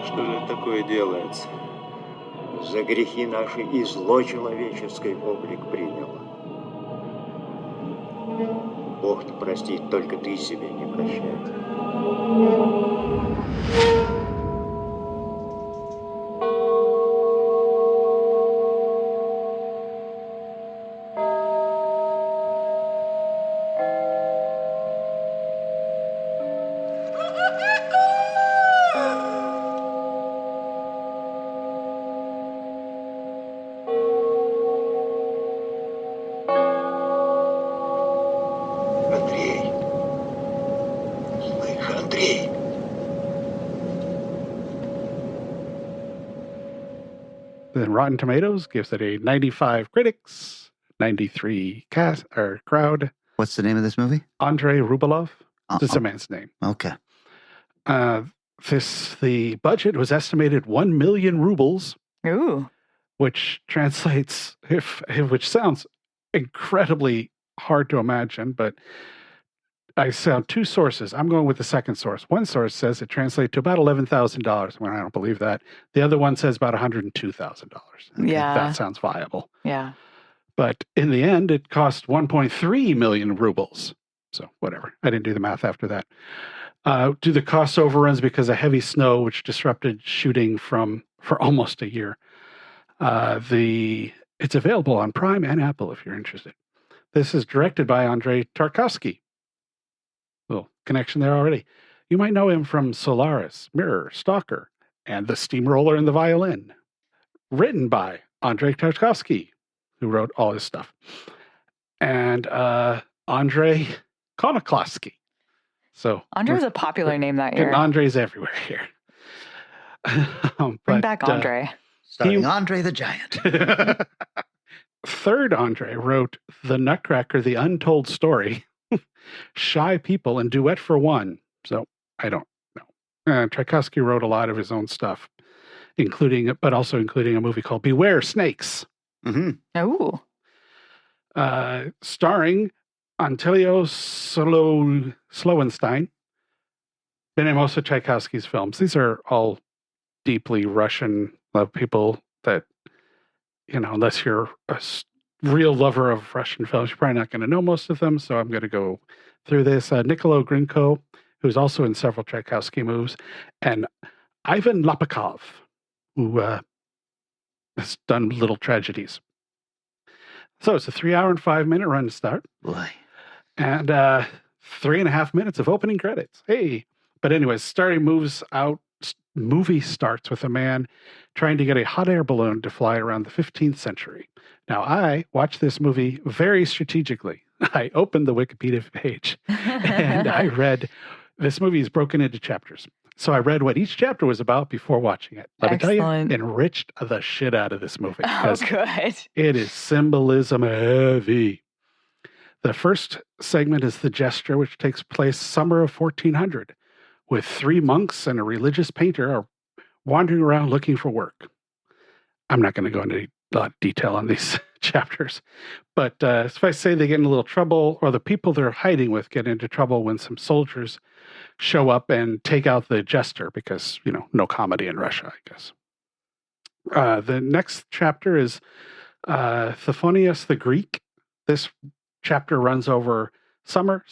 что же такое делается? За грехи наши и зло человеческий облик приняло. Бог-то простит, только ты себе не прощай. Then Rotten Tomatoes gives it a 95 critics, 93 crowd. What's the name of this movie? Andrei Rublev. This is a man's name. Okay. The budget was estimated 1 million rubles. Ooh. Which translates, which sounds incredibly hard to imagine, but I found two sources. I'm going with the second source. One source says it translates to about $11,000. Well, I don't believe that. The other one says about $102,000. Yeah. That sounds viable. Yeah. But in the end, it cost 1.3 million rubles. So whatever. I didn't do the math after that. Do the cost overruns because of heavy snow, which disrupted shooting for almost a year. It's available on Prime and Apple if you're interested. This is directed by Andrei Tarkovsky. Little connection there already. You might know him from Solaris, Mirror, Stalker, and The Steamroller and the Violin. Written by Andrei Tarkovsky, who wrote all his stuff. And Andrei Konakowski. So Andrei's a popular name that year. And Andrei's everywhere here. Bring back Andrei. Starring Andre the Giant. Third Andrei wrote The Nutcracker, The Untold Story, Shy People, and Duet for One. So I don't know. Tchaikovsky wrote a lot of his own stuff, but also including a movie called Beware Snakes. Mm-hmm. Oh. Starring Antonio Slowenstein. Been in most of Tchaikovsky's films. These are all deeply Russian people that, unless you're a real lover of Russian films, you're probably not going to know most of them. So I'm going to go through this. Nikolai Grinko, who's also in several Tchaikovsky movies, and Ivan Lapikov, who has done Little Tragedies. So it's a 3-hour and 5-minute run to start. Boy. And 3.5 minutes of opening credits. Hey. But anyways, movie starts with a man trying to get a hot air balloon to fly around the 15th century. Now, I watched this movie very strategically. I opened the Wikipedia page and I read, this movie is broken into chapters. So I read what each chapter was about before watching it. Let me tell you, enriched the shit out of this movie. Oh, good. It is symbolism heavy. The first segment is The Gesture, which takes place summer of 1400, with 3 monks and a religious painter are wandering around looking for work. I'm not going to go into a lot of detail on these chapters, but if I say they get in a little trouble, or the people they're hiding with get into trouble when some soldiers show up and take out the jester, because, no comedy in Russia, I guess. The next chapter is Theophonius the Greek. This chapter runs over summer,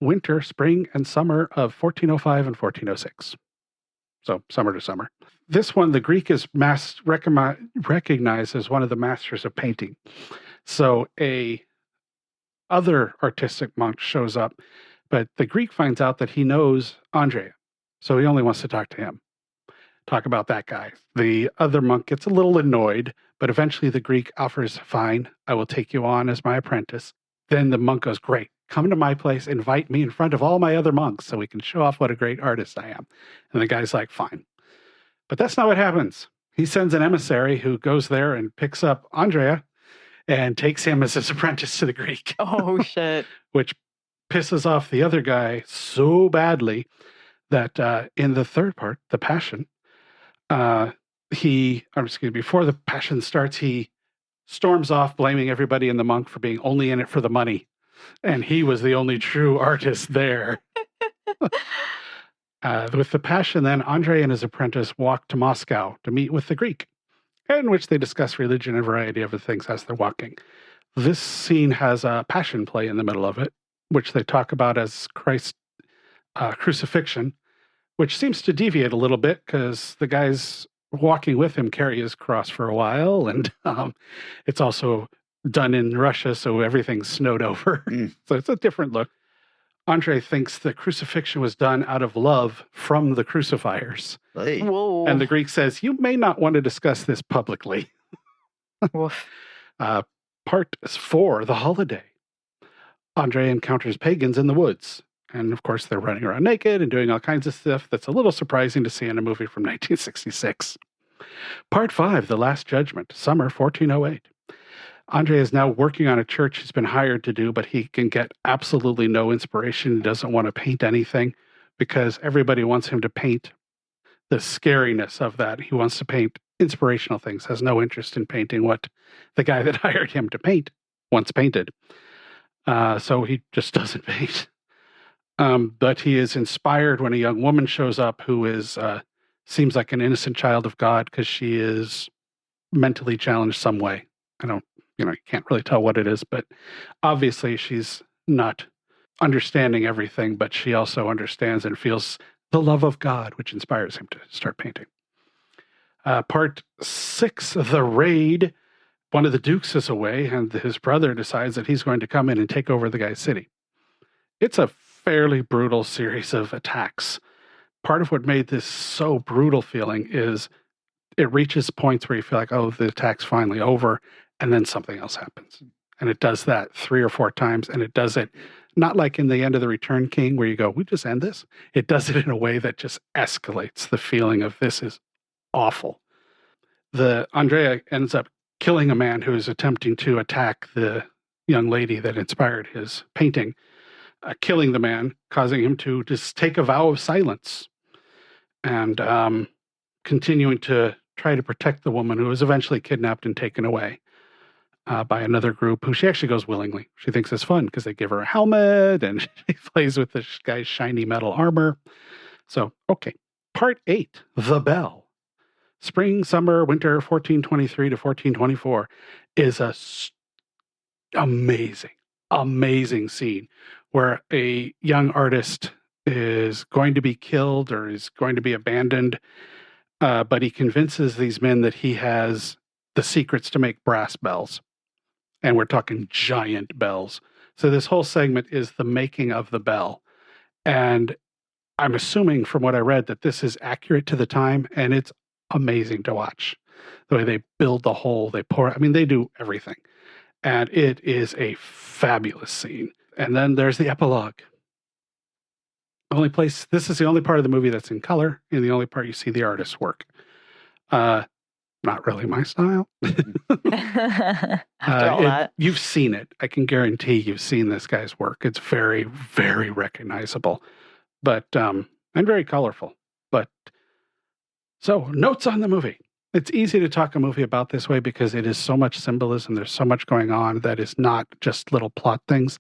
winter, spring, and summer of 1405 and 1406. So summer to summer. This one, the Greek is recognized as one of the masters of painting. So a other artistic monk shows up, but the Greek finds out that he knows Andrea. So he only wants to talk to him. Talk about that guy. The other monk gets a little annoyed, but eventually the Greek offers, fine, I will take you on as my apprentice. Then the monk goes, great, come to my place, invite me in front of all my other monks so we can show off what a great artist I am. And the guy's like, fine. But that's not what happens. He sends an emissary who goes there and picks up Andrea and takes him as his apprentice to the Greek. Oh, shit. Which pisses off the other guy so badly that in the third part, The Passion, before the Passion starts, he storms off blaming everybody and the monk for being only in it for the money. And he was the only true artist there. With The Passion, then, Andrei and his apprentice walk to Moscow to meet with the Greek, in which they discuss religion and a variety of other things as they're walking. This scene has a passion play in the middle of it, which they talk about as Christ's crucifixion, which seems to deviate a little bit because the guys walking with him carry his cross for a while, and it's also done in Russia, so everything's snowed over. So it's a different look. Andrei thinks the crucifixion was done out of love from the crucifiers. Hey. Whoa. And the Greek says, you may not want to discuss this publicly. Part 4, The Holiday. Andrei encounters pagans in the woods. And of course, they're running around naked and doing all kinds of stuff that's a little surprising to see in a movie from 1966. Part 5, The Last Judgment, summer 1408. Andrei is now working on a church he's been hired to do, but he can get absolutely no inspiration. He doesn't want to paint anything because everybody wants him to paint the scariness of that. He wants to paint inspirational things, has no interest in painting what the guy that hired him to paint once painted. So he just doesn't paint. But he is inspired when a young woman shows up who is seems like an innocent child of God because she is mentally challenged some way. You can't really tell what it is, but obviously she's not understanding everything, but she also understands and feels the love of God, which inspires him to start painting. Part 6, The Raid. One of the dukes is away, and his brother decides that he's going to come in and take over the guy's city. It's a fairly brutal series of attacks. Part of what made this so brutal feeling is it reaches points where you feel like, oh, the attack's finally over, and then something else happens. And it does that 3 or 4 times, and it does it not like in the end of The Return King where you go, we just end this. It does it in a way that just escalates the feeling of this is awful. Andrea ends up killing a man who is attempting to attack the young lady that inspired his painting, killing the man, causing him to just take a vow of silence and continuing to try to protect the woman who was eventually kidnapped and taken away by another group who she actually goes willingly. She thinks it's fun because they give her a helmet and she plays with this guy's shiny metal armor. So, okay. Part 8, The Bell. Spring, summer, winter, 1423 to 1424 is a amazing scene where a young artist is going to be killed or is going to be abandoned, but he convinces these men that he has the secrets to make brass bells. And we're talking giant bells. So this whole segment is the making of the bell. And I'm assuming from what I read that this is accurate to the time, and it's amazing to watch. The way they build the hole, they pour, they do everything. And it is a fabulous scene. And then there's the epilogue. This is the only part of the movie that's in color, and the only part you see the artist's work. Not really my style. After all that. You've seen it. I can guarantee you've seen this guy's work. It's very, very recognizable, but and very colorful. But so notes on the movie. It's easy to talk a movie about this way because it is so much symbolism. There's so much going on that is not just little plot things.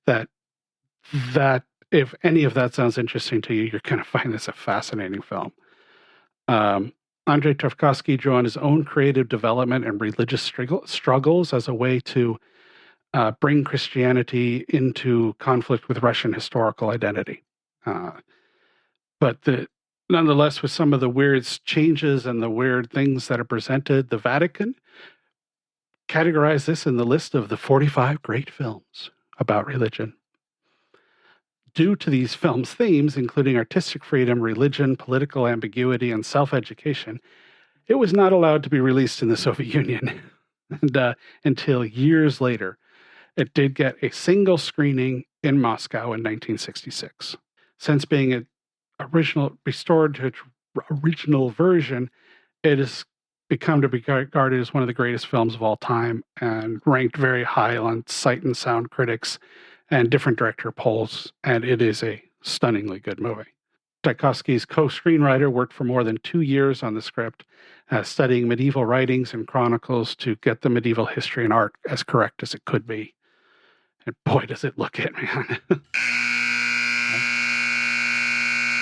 That if any of that sounds interesting to you, you're going to find this a fascinating film. Andrei Tarkovsky drew on his own creative development and religious struggles as a way to bring Christianity into conflict with Russian historical identity. But nonetheless, with some of the weird changes and the weird things that are presented, the Vatican categorized this in the list of the 45 great films about religion. Due to these films' themes, including artistic freedom, religion, political ambiguity, and self-education, it was not allowed to be released in the Soviet Union and, until years later. It did get a single screening in Moscow in 1966. Since being restored to its original version, it has become to be regarded as one of the greatest films of all time and ranked very high on Sight and Sound critics and different director polls, and it is a stunningly good movie. Tarkovsky's co-screenwriter worked for more than 2 years on the script, studying medieval writings and chronicles to get the medieval history and art as correct as it could be. And boy, does it look it, man.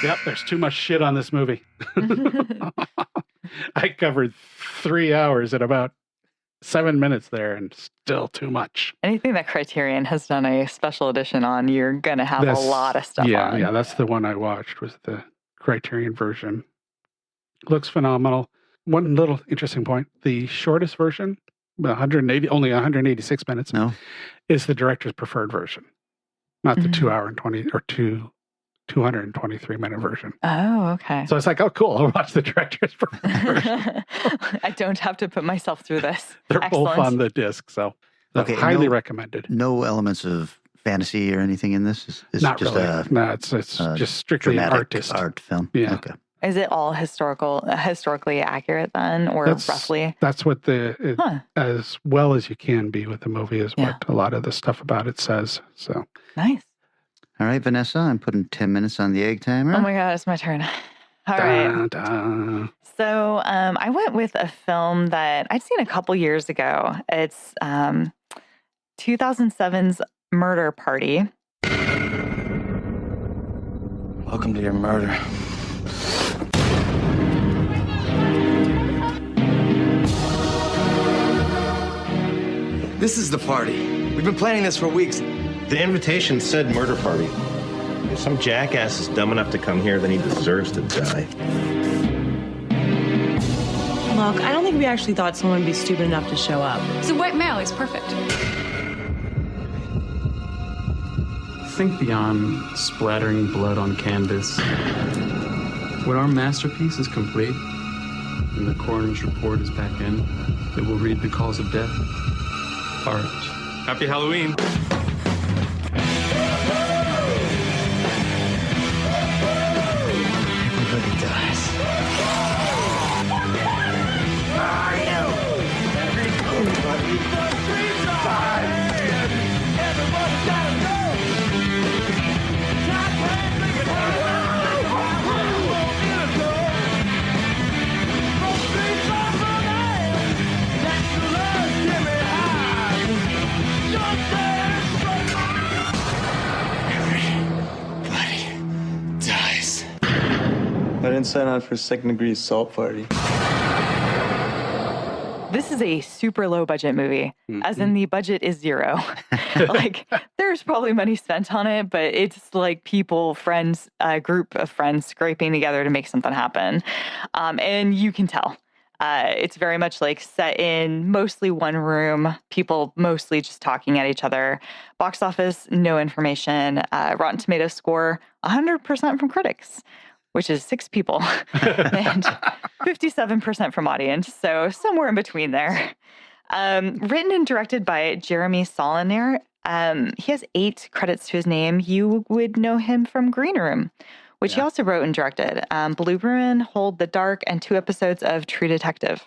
Yep, there's too much shit on this movie. I covered 3 hours at about 7 minutes there, and still too much. Anything that Criterion has done a special edition on, you're going to have a lot of stuff on. Yeah, that's the one I watched, was the Criterion version. Looks phenomenal. One little interesting point, the shortest version, only 186 minutes, is the director's preferred version, not the 2 hour and 20 or 223-minute version. Oh, okay. So it's like, oh, cool. I'll watch the director's version. I don't have to put myself through this. They're Excellent. both on the disc, so highly recommended. No elements of fantasy or anything in this? It's not just really. No, it's just strictly an art film. Yeah. Okay. Is it all historically accurate then, or roughly? That's what as well as you can be with the movie is what a lot of the stuff about it says. So nice. All right, Vanessa, I'm putting 10 minutes on the egg timer. Oh my God, it's my turn. All right. So I went with a film that I'd seen a couple years ago. It's 2007's Murder Party. Welcome to your murder. This is the party. We've been planning this for weeks. The invitation said murder party. If some jackass is dumb enough to come here, then he deserves to die. Look, I don't think we actually thought someone would be stupid enough to show up. It's a white male. He's perfect. Think beyond splattering blood on canvas. When our masterpiece is complete and the coroner's report is back in, it will read the cause of death. Art. Happy Halloween. Everybody dies. I didn't sign on for a second-degree assault party. This is a super low budget movie, as in the budget is zero. Like, there's probably money spent on it, but it's like people, friends, a group of friends scraping together to make something happen. And you can tell. It's very much like set in mostly one room, people mostly just talking at each other. Box office, no information. Rotten Tomatoes score, 100% from critics, which is 6 people, and 57% from audience, so somewhere in between there. Written and directed by Jeremy Saulnier. He has 8 credits to his name. You would know him from Green Room, which he also wrote and directed. Blue Ruin, Hold the Dark, and 2 episodes of True Detective.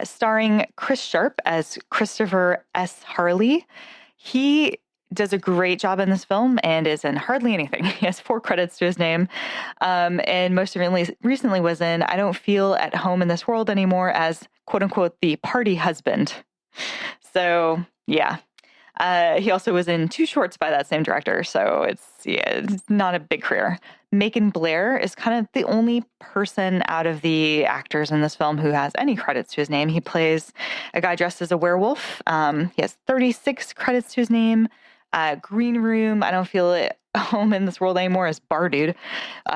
Starring Chris Sharp as Christopher S. Harley. He does a great job in this film and is in hardly anything. He has 4 credits to his name. And most recently was in I Don't Feel at Home in This World Anymore as, quote unquote, the party husband. So, yeah. He also was in 2 shorts by that same director. So it's not a big career. Macon Blair is kind of the only person out of the actors in this film who has any credits to his name. He plays a guy dressed as a werewolf. He has 36 credits to his name. Green Room, I Don't Feel at Home in This World Anymore as Bar Dude.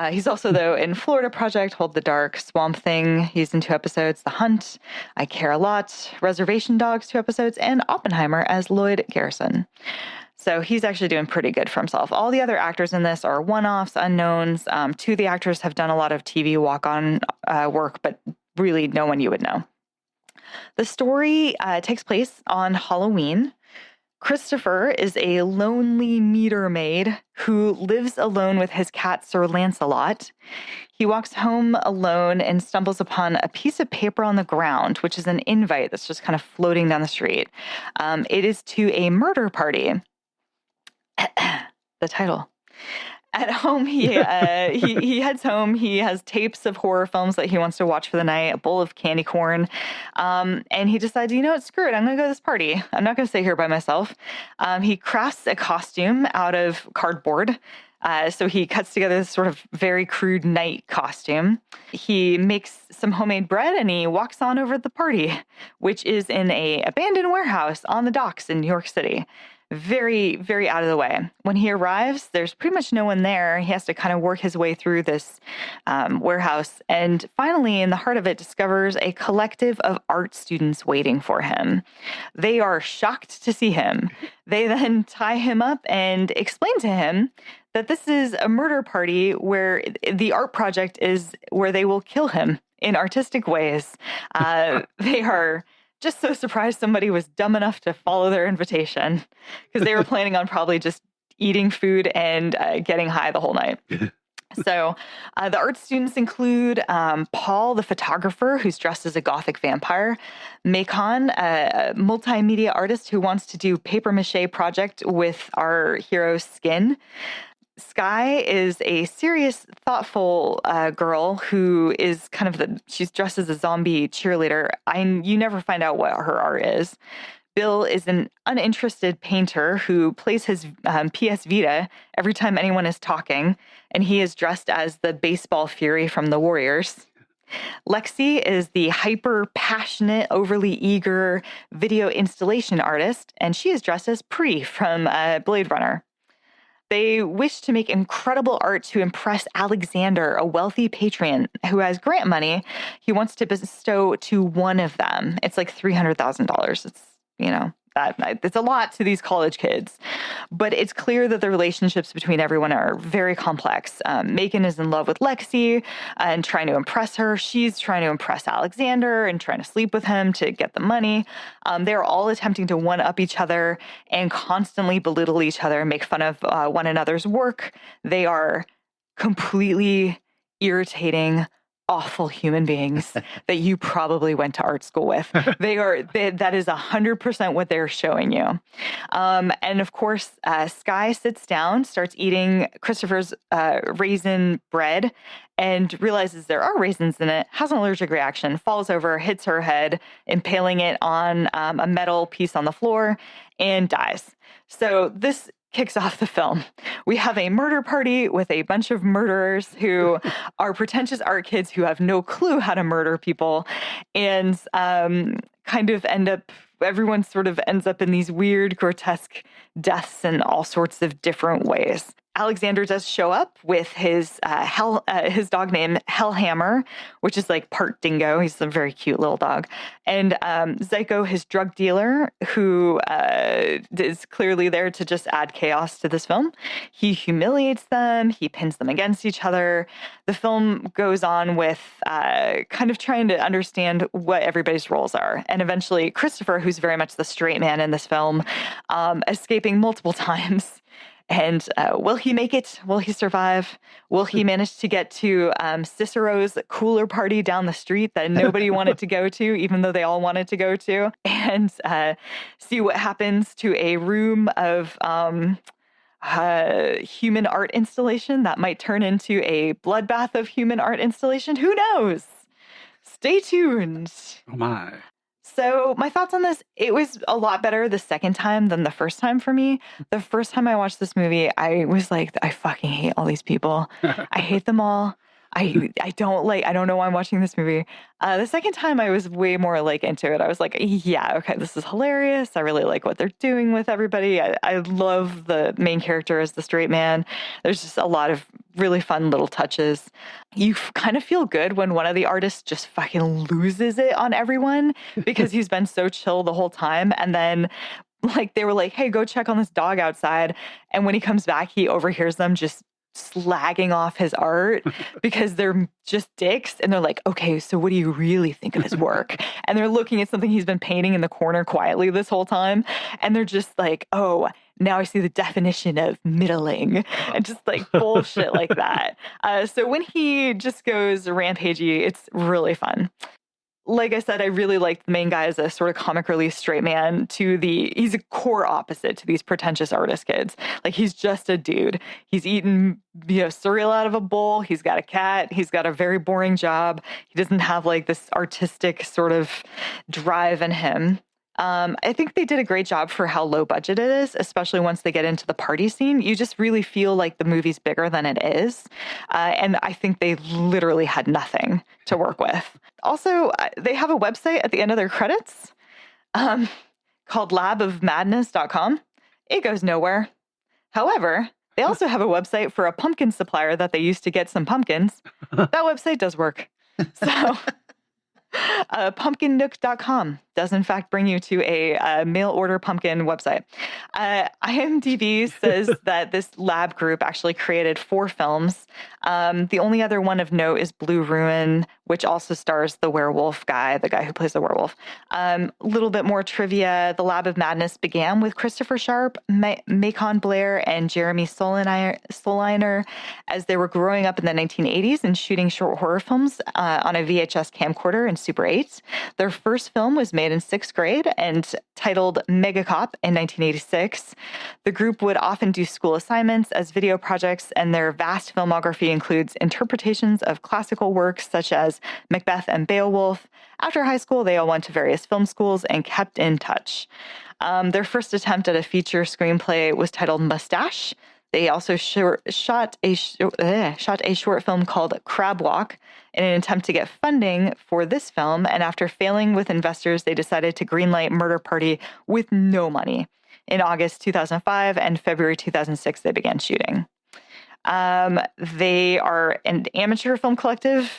He's also, though, in Florida Project, Hold the Dark, Swamp Thing. He's in 2 episodes. The Hunt, I Care a Lot, Reservation Dogs, 2 episodes, and Oppenheimer as Lloyd Garrison. So he's actually doing pretty good for himself. All the other actors in this are one-offs, unknowns. 2 of the actors have done a lot of TV walk-on work, but really no one you would know. The story takes place on Halloween. Christopher is a lonely meter maid who lives alone with his cat, Sir Lancelot. He walks home alone and stumbles upon a piece of paper on the ground, which is an invite that's just kind of floating down the street. It is to a murder party. The title. At home, he heads home. He has tapes of horror films that he wants to watch for the night, a bowl of candy corn, and he decides, you know what, screw it, I'm going to go to this party. I'm not going to stay here by myself. He crafts a costume out of cardboard. So he cuts together this sort of very crude night costume. He makes some homemade bread and he walks on over to the party, which is in a abandoned warehouse on the docks in New York City. Very, very out of the way. When he arrives, there's pretty much no one there. He has to kind of work his way through this warehouse. And finally, in the heart of it, discovers a collective of art students waiting for him. They are shocked to see him. They then tie him up and explain to him that this is a murder party where the art project is where they will kill him in artistic ways. They are just so surprised somebody was dumb enough to follow their invitation because they were planning on probably just eating food and getting high the whole night. So the art students include Paul, the photographer, who's dressed as a gothic vampire, Macon, a multimedia artist who wants to do papier-mâché project with our hero's skin. Sky is a serious, thoughtful girl who is kind of she's dressed as a zombie cheerleader. You never find out what her art is. Bill is an uninterested painter who plays his PS Vita every time anyone is talking, and he is dressed as the baseball fury from the Warriors. Lexi is the hyper-passionate, overly eager video installation artist, and she is dressed as Pre from Blade Runner. They wish to make incredible art to impress Alexander, a wealthy patron who has grant money he wants to bestow to one of them. It's like $300,000. It's, it's a lot to these college kids. But it's clear that the relationships between everyone are very complex. Macon is in love with Lexi and trying to impress her. She's trying to impress Alexander and trying to sleep with him to get the money. They're all attempting to one-up each other and constantly belittle each other and make fun of one another's work. They are completely irritating, awful human beings that you probably went to art school with. That is 100% what they're showing you. And of course, Skye sits down, starts eating Christopher's raisin bread, and realizes there are raisins in it, has an allergic reaction, falls over, hits her head, impaling it on a metal piece on the floor, and dies. So this kicks off the film. We have a murder party with a bunch of murderers who are pretentious art kids who have no clue how to murder people, and everyone sort of ends up in these weird, grotesque deaths in all sorts of different ways. Alexander does show up with his dog named Hellhammer, which is like part dingo. He's a very cute little dog. And Zyko, his drug dealer, who is clearly there to just add chaos to this film. He humiliates them. He pins them against each other. The film goes on with kind of trying to understand what everybody's roles are. And eventually Christopher, who's very much the straight man in this film, escaping multiple times. And will he make it? Will he survive? Will he manage to get to Cicero's cooler party down the street that nobody wanted to go to, even though they all wanted to go to? And see what happens to a room of human art installation that might turn into a bloodbath of human art installation? Who knows? Stay tuned. Oh, my. So my thoughts on this, it was a lot better the second time than the first time for me. The first time I watched this movie, I was like, I fucking hate all these people. I hate them all. I don't know why I'm watching this movie. The second time I was way more like into it. I was like, yeah, okay, this is hilarious. I really like what they're doing with everybody. I love the main character as the straight man. There's just a lot of really fun little touches. You kind of feel good when one of the artists just fucking loses it on everyone because he's been so chill the whole time. And then like they were like, hey, go check on this dog outside. And when he comes back, he overhears them just slagging off his art because they're just dicks. And they're like, okay, so what do you really think of his work? And they're looking at something he's been painting in the corner quietly this whole time. And they're just like, oh, now I see the definition of middling, and just like bullshit like that. So when he just goes rampagey, it's really fun. Like I said, I really liked the main guy as a sort of comic relief straight man he's a core opposite to these pretentious artist kids. Like he's just a dude. He's eating, cereal out of a bowl. He's got a cat. He's got a very boring job. He doesn't have like this artistic sort of drive in him. I think they did a great job for how low budget it is, especially once they get into the party scene. You just really feel like the movie's bigger than it is. And I think they literally had nothing to work with. Also, they have a website at the end of their credits called labofmadness.com. It goes nowhere. However, they also have a website for a pumpkin supplier that they used to get some pumpkins. That website does work. So pumpkinnook.com does in fact bring you to a mail order pumpkin website. IMDb says that this lab group actually created 4 films. The only other one of note is Blue Ruin, which also stars the werewolf guy, the guy who plays the werewolf. A little bit more trivia. The Lab of Madness began with Christopher Sharp, Macon Blair, and Jeremy Soliner as they were growing up in the 1980s and shooting short horror films on a VHS camcorder in Super 8. Their first film was made made in 6th grade and titled Mega Cop in 1986. The group would often do school assignments as video projects, and their vast filmography includes interpretations of classical works such as Macbeth and Beowulf. After high school, they all went to various film schools and kept in touch. Their first attempt at a feature screenplay was titled Mustache. They also shot a short film called Crab Walk in an attempt to get funding for this film, and after failing with investors, they decided to greenlight Murder Party with no money. In August 2005 and February 2006, they began shooting. They are an amateur film collective,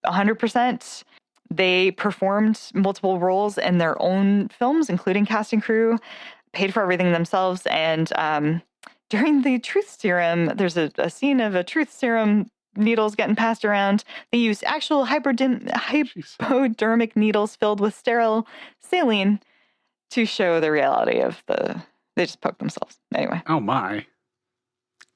100%. They performed multiple roles in their own films, including cast and crew, paid for everything themselves, and during the truth serum, there's a scene of a truth serum needles getting passed around. They used actual hypodermic needles filled with sterile saline to show the reality of they just poked themselves. Anyway. Oh, my.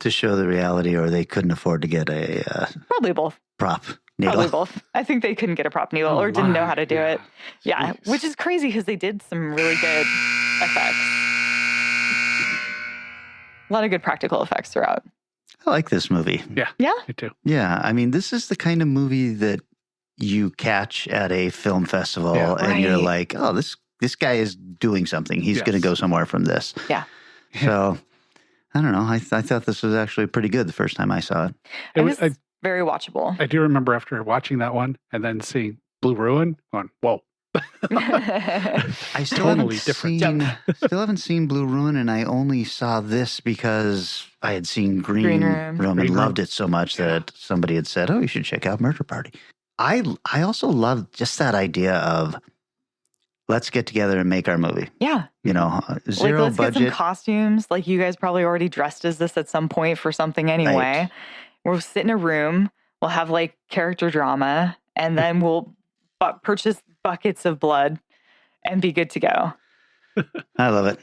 To show the reality, or they couldn't afford to get a... Probably both. Prop needle. Probably both. I think they couldn't get a prop needle or didn't know how to do it. Yeah, which is crazy because they did some really good effects. A lot of good practical effects throughout. I like this movie. Yeah. Yeah? Me too. Yeah. I mean, this is the kind of movie that you catch at a film festival and you're like, oh, this guy is doing something. He's going to go somewhere from this. Yeah. So, I don't know. I thought this was actually pretty good the first time I saw it. It's very watchable. I do remember after watching that one and then seeing Blue Ruin, going, whoa. I still haven't seen Blue Ruin, and I only saw this because I had seen Green Room and loved it so much that somebody had said, oh, you should check out Murder Party. I also love just that idea of let's get together and make our movie. Yeah. You know, zero let's budget. Get some costumes. Like, you guys probably already dressed as this at some point for something anyway. Right. We'll sit in a room. We'll have like character drama, and then we'll purchase buckets of blood and be good to go. I love it.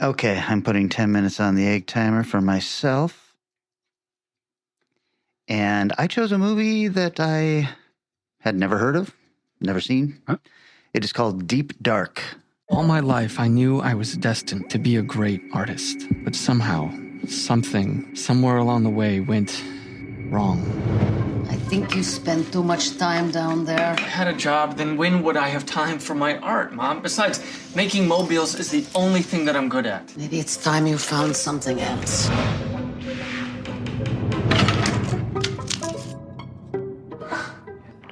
Okay, I'm putting 10 minutes on the egg timer for myself. And I chose a movie that I had never heard of, never seen. Huh? It is called Deep Dark. All my life, I knew I was destined to be a great artist. But somehow, somewhere along the way went wrong. I think you spent too much time down there. If I had a job, then when would I have time for my art, Mom? Besides, making mobiles is the only thing that I'm good at. Maybe it's time you found something else.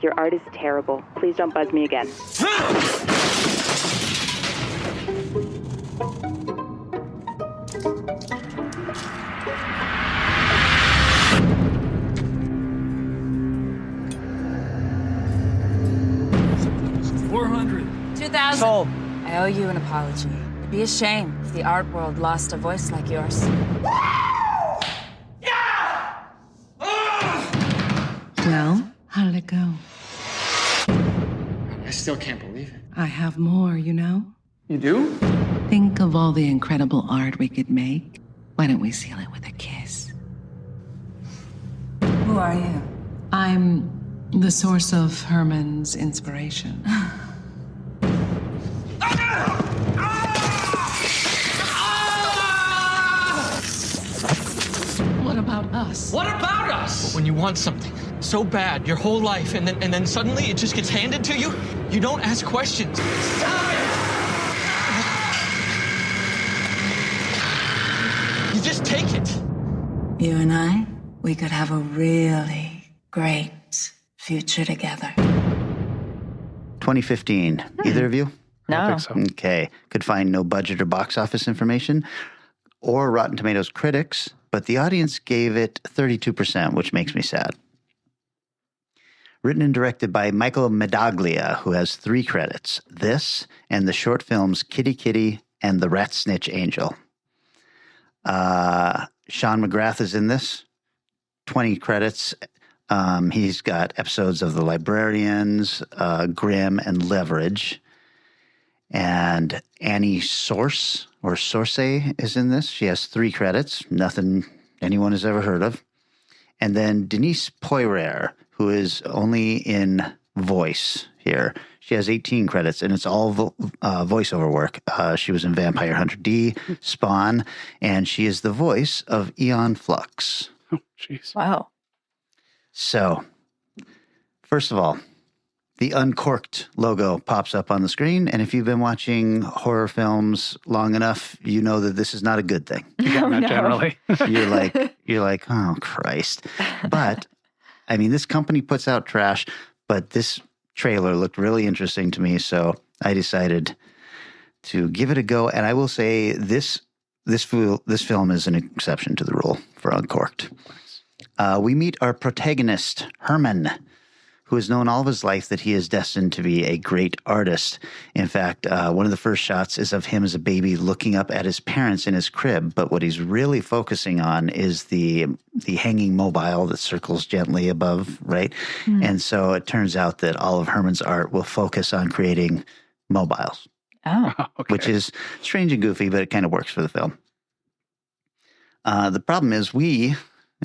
Your art is terrible. Please don't buzz me again. $2,000. Sold. I owe you an apology. It'd be a shame if the art world lost a voice like yours. Well, how did it go? I still can't believe it. I have more, you know? You do? Think of all the incredible art we could make. Why don't we seal it with a kiss? Who are you? I'm the source of Herman's inspiration. What about us? What about us? When you want something so bad your whole life, and then suddenly it just gets handed to you, you don't ask questions. Stop it! You just take it. You and I, we could have a really great future together. 2015. Either of you? No. I don't think so. Okay. Could find no budget or box office information or Rotten Tomatoes critics, but the audience gave it 32%, which makes me sad. Written and directed by Michael Medaglia, who has 3 credits. This and the short films Kitty Kitty and The Rat Snitch Angel. Sean McGrath is in this. 20 credits. He's got episodes of The Librarians, Grimm, and Leverage. And Annie Source is in this. She has 3 credits. Nothing anyone has ever heard of. And then Denise Poirier, who is only in voice. here. She has 18 credits, and it's all voiceover work. She was in Vampire Hunter D, Spawn, and she is the voice of Aeon Flux. Oh, jeez. Wow. So, first of all, the Uncorked logo pops up on the screen, and if you've been watching horror films long enough, you know that this is not a good thing. Not generally. You're like, oh, Christ. But, I mean, this company puts out trash, but this trailer looked really interesting to me, so I decided to give it a go. And I will say this film is an exception to the rule for Uncorked. We meet our protagonist, Herman, who has known all of his life that he is destined to be a great artist. In fact, one of the first shots is of him as a baby looking up at his parents in his crib, but what he's really focusing on is the hanging mobile that circles gently above, right? And so it turns out that all of Herman's art will focus on creating mobiles. Oh, okay. Which is strange and goofy, but it kind of works for the film. The problem is we,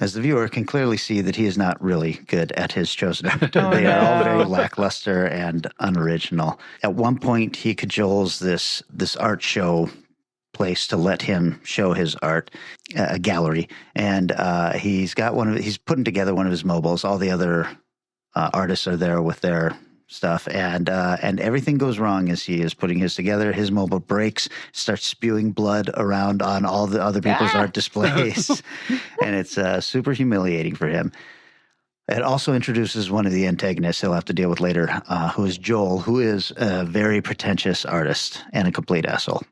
as the viewer, can clearly see that he is not really good at his chosen art. They are all very lackluster and unoriginal. At one point, he cajoles this art show place to let him show his art, a gallery, and he's putting together one of his mobiles. All the other artists are there with their stuff, and everything goes wrong as he is putting his together. His mobile breaks, starts spewing blood around on all the other people's art displays, and it's super humiliating for him. It also introduces one of the antagonists he'll have to deal with later, who is Joel, who is a very pretentious artist and a complete asshole.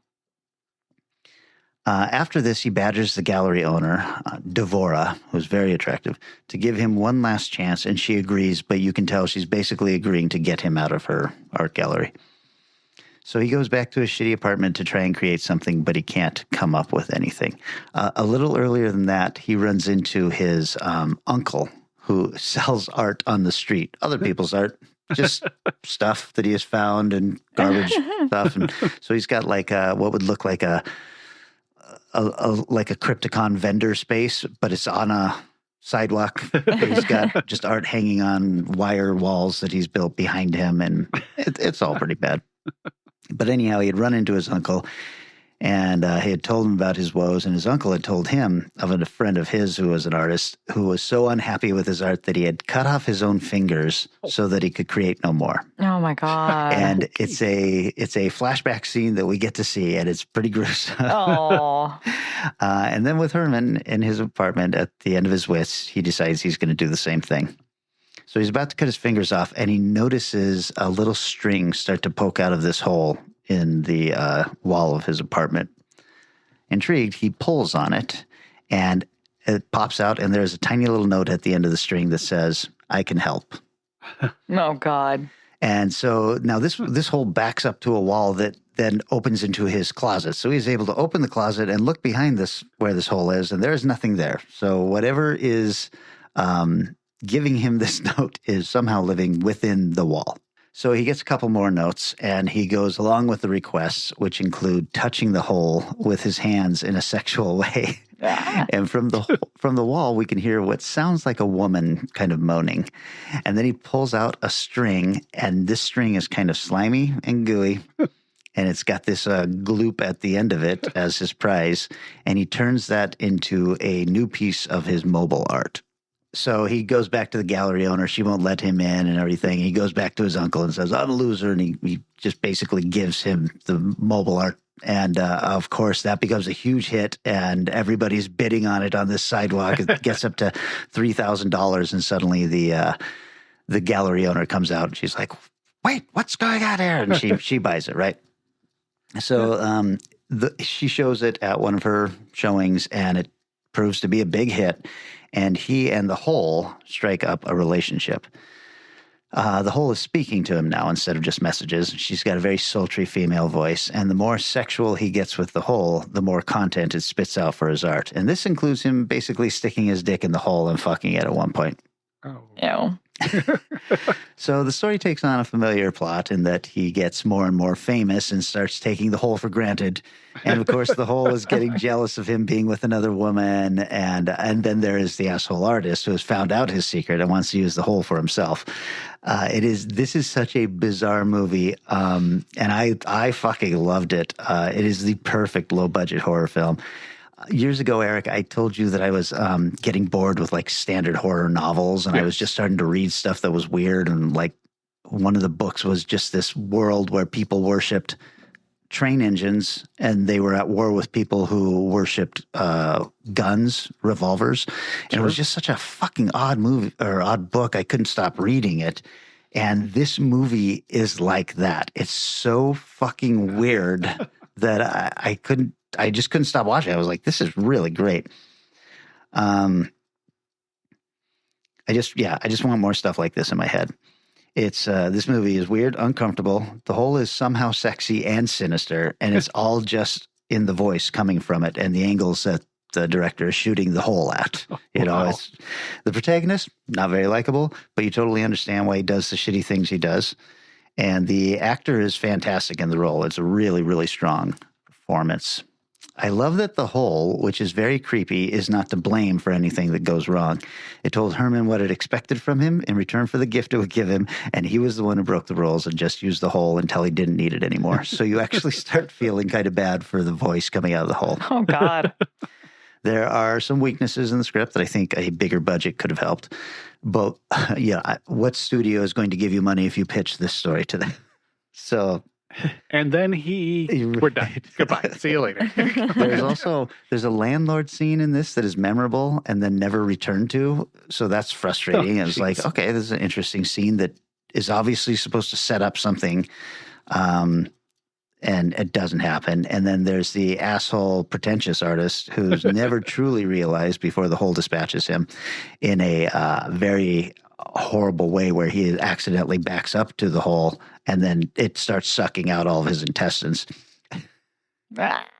After this, he badgers the gallery owner, Devora, who's very attractive, to give him one last chance, and she agrees, but you can tell she's basically agreeing to get him out of her art gallery. So he goes back to his shitty apartment to try and create something, but he can't come up with anything. A little earlier than that, he runs into his uncle, who sells art on the street, other people's art. Just stuff that he has found and garbage stuff. And so he's got like what would look like a Crypticon vendor space, but it's on a sidewalk. He's got just art hanging on wire walls that he's built behind him, and it's all pretty bad. But anyhow, he had run into his uncle, and he had told him about his woes, and his uncle had told him of a friend of his who was an artist who was so unhappy with his art that he had cut off his own fingers so that he could create no more. Oh my God. And it's a flashback scene that we get to see, and it's pretty gruesome. Oh. And then with Herman in his apartment at the end of his wits, he decides he's going to do the same thing. So he's about to cut his fingers off, and he notices a little string start to poke out of this hole in the wall of his apartment. Intrigued, he pulls on it, and it pops out, and there's a tiny little note at the end of the string that says, "I can help." Oh, God. And so now this hole backs up to a wall that then opens into his closet. So he's able to open the closet and look behind this, where this hole is, and there's nothing there. So whatever is giving him this note is somehow living within the wall. So he gets a couple more notes, and he goes along with the requests, which include touching the hole with his hands in a sexual way. And from the wall, we can hear what sounds like a woman kind of moaning. And then he pulls out a string, and this string is kind of slimy and gooey. And it's got this gloop at the end of it as his prize. And he turns that into a new piece of his mobile art. So he goes back to the gallery owner. She won't let him in and everything. He goes back to his uncle and says, "I'm a loser." And he just basically gives him the mobile art. And, of course, that becomes a huge hit, and everybody's bidding on it on this sidewalk. It gets up to $3,000, and suddenly the gallery owner comes out, and she's like, "Wait, what's going on here?" And she buys it, right? So she shows it at one of her showings, and it proves to be a big hit. And he and the hole strike up a relationship. The hole is speaking to him now instead of just messages. She's got a very sultry female voice, and the more sexual he gets with the hole, the more content it spits out for his art. And this includes him basically sticking his dick in the hole and fucking it at one point. Oh. Ew. So the story takes on a familiar plot in that he gets more and more famous and starts taking the Hole for granted. And of course, the Hole is getting jealous of him being with another woman. And then there is the asshole artist who has found out his secret and wants to use the Hole for himself. This is such a bizarre movie. And I fucking loved it. It is the perfect low budget horror film. Years ago, Eric, I told you that I was getting bored with like standard horror novels, and I was just starting to read stuff that was weird. And like one of the books was just this world where people worshipped train engines, and they were at war with people who worshipped guns, revolvers. And it was just such a fucking odd movie or odd book. I couldn't stop reading it. And this movie is like that. It's so fucking weird that I just couldn't stop watching. I was like, this is really great. I just want more stuff like this in my head. It's this movie is weird, uncomfortable. The Hole is somehow sexy and sinister, and it's all just in the voice coming from it and the angles that the director is shooting the Hole at. It's the protagonist, not very likable, but you totally understand why he does the shitty things he does. And the actor is fantastic in the role. It's a really, really strong performance. I love that the Hole, which is very creepy, is not to blame for anything that goes wrong. It told Herman what it expected from him in return for the gift it would give him, and he was the one who broke the rules and just used the Hole until he didn't need it anymore. So you actually start feeling kind of bad for the voice coming out of the Hole. Oh, God. There are some weaknesses in the script that I think a bigger budget could have helped. But, what studio is going to give you money if you pitch this story to them? So... And then we're done. Goodbye. See you later. There's a landlord scene in this that is memorable and then never returned to. So that's frustrating. It's like, okay, this is an interesting scene that is obviously supposed to set up something. And it doesn't happen. And then there's the asshole pretentious artist who's never truly realized before the Hole dispatches him in a very horrible way where he accidentally backs up to the Hole and then it starts sucking out all of his intestines.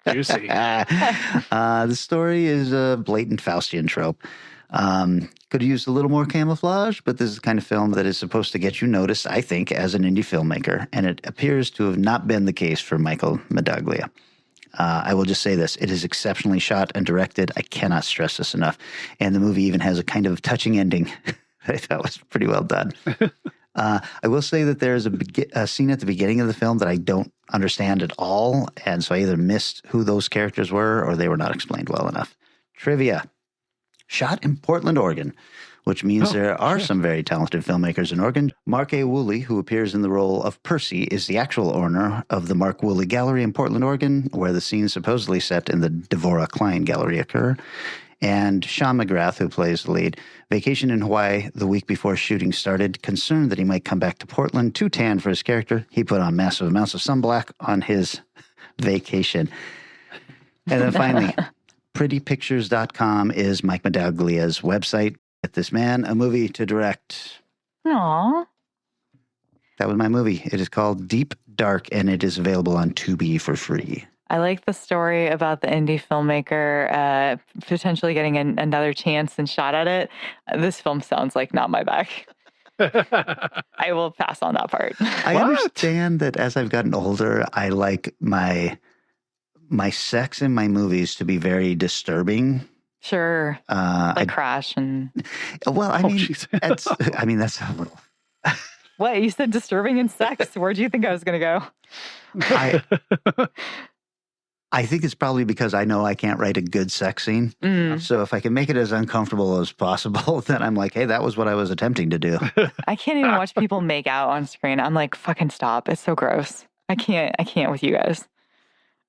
Juicy. The story is a blatant Faustian trope. Could have used a little more camouflage, but this is the kind of film that is supposed to get you noticed, I think, as an indie filmmaker, and it appears to have not been the case for Michael Medaglia. I will just say this. It is exceptionally shot and directed. I cannot stress this enough. And the movie even has a kind of touching ending that I thought was pretty well done. I will say that there's a scene at the beginning of the film that I don't understand at all, and so I either missed who those characters were or they were not explained well enough. Trivia. Shot in Portland, Oregon, which means there are some very talented filmmakers in Oregon. Mark A. Woolley, who appears in the role of Percy, is the actual owner of the Mark Woolley Gallery in Portland, Oregon, where the scenes supposedly set in the Devorah Klein Gallery occur. And Sean McGrath, who plays the lead, vacationed in Hawaii the week before shooting started. Concerned that he might come back to Portland too tan for his character, he put on massive amounts of sunblock on his vacation. And then finally, prettypictures.com is Mike Medaglia's website. Get this man a movie to direct. Aww. That was my movie. It is called Deep Dark, and it is available on Tubi for free. I like the story about the indie filmmaker potentially getting another chance and shot at it. This film sounds like not my bag. I will pass on that part. I understand that as I've gotten older, I like my sex in my movies to be very disturbing. Sure. Like Crash and... Well, I mean, that's a little... What? You said disturbing and sex. Where do you think I was going to go? I think it's probably because I know I can't write a good sex scene. So if I can make it as uncomfortable as possible, then I'm like, hey, that was what I was attempting to do. I can't even watch people make out on screen. I'm like, fucking stop. It's so gross. I can't with you guys.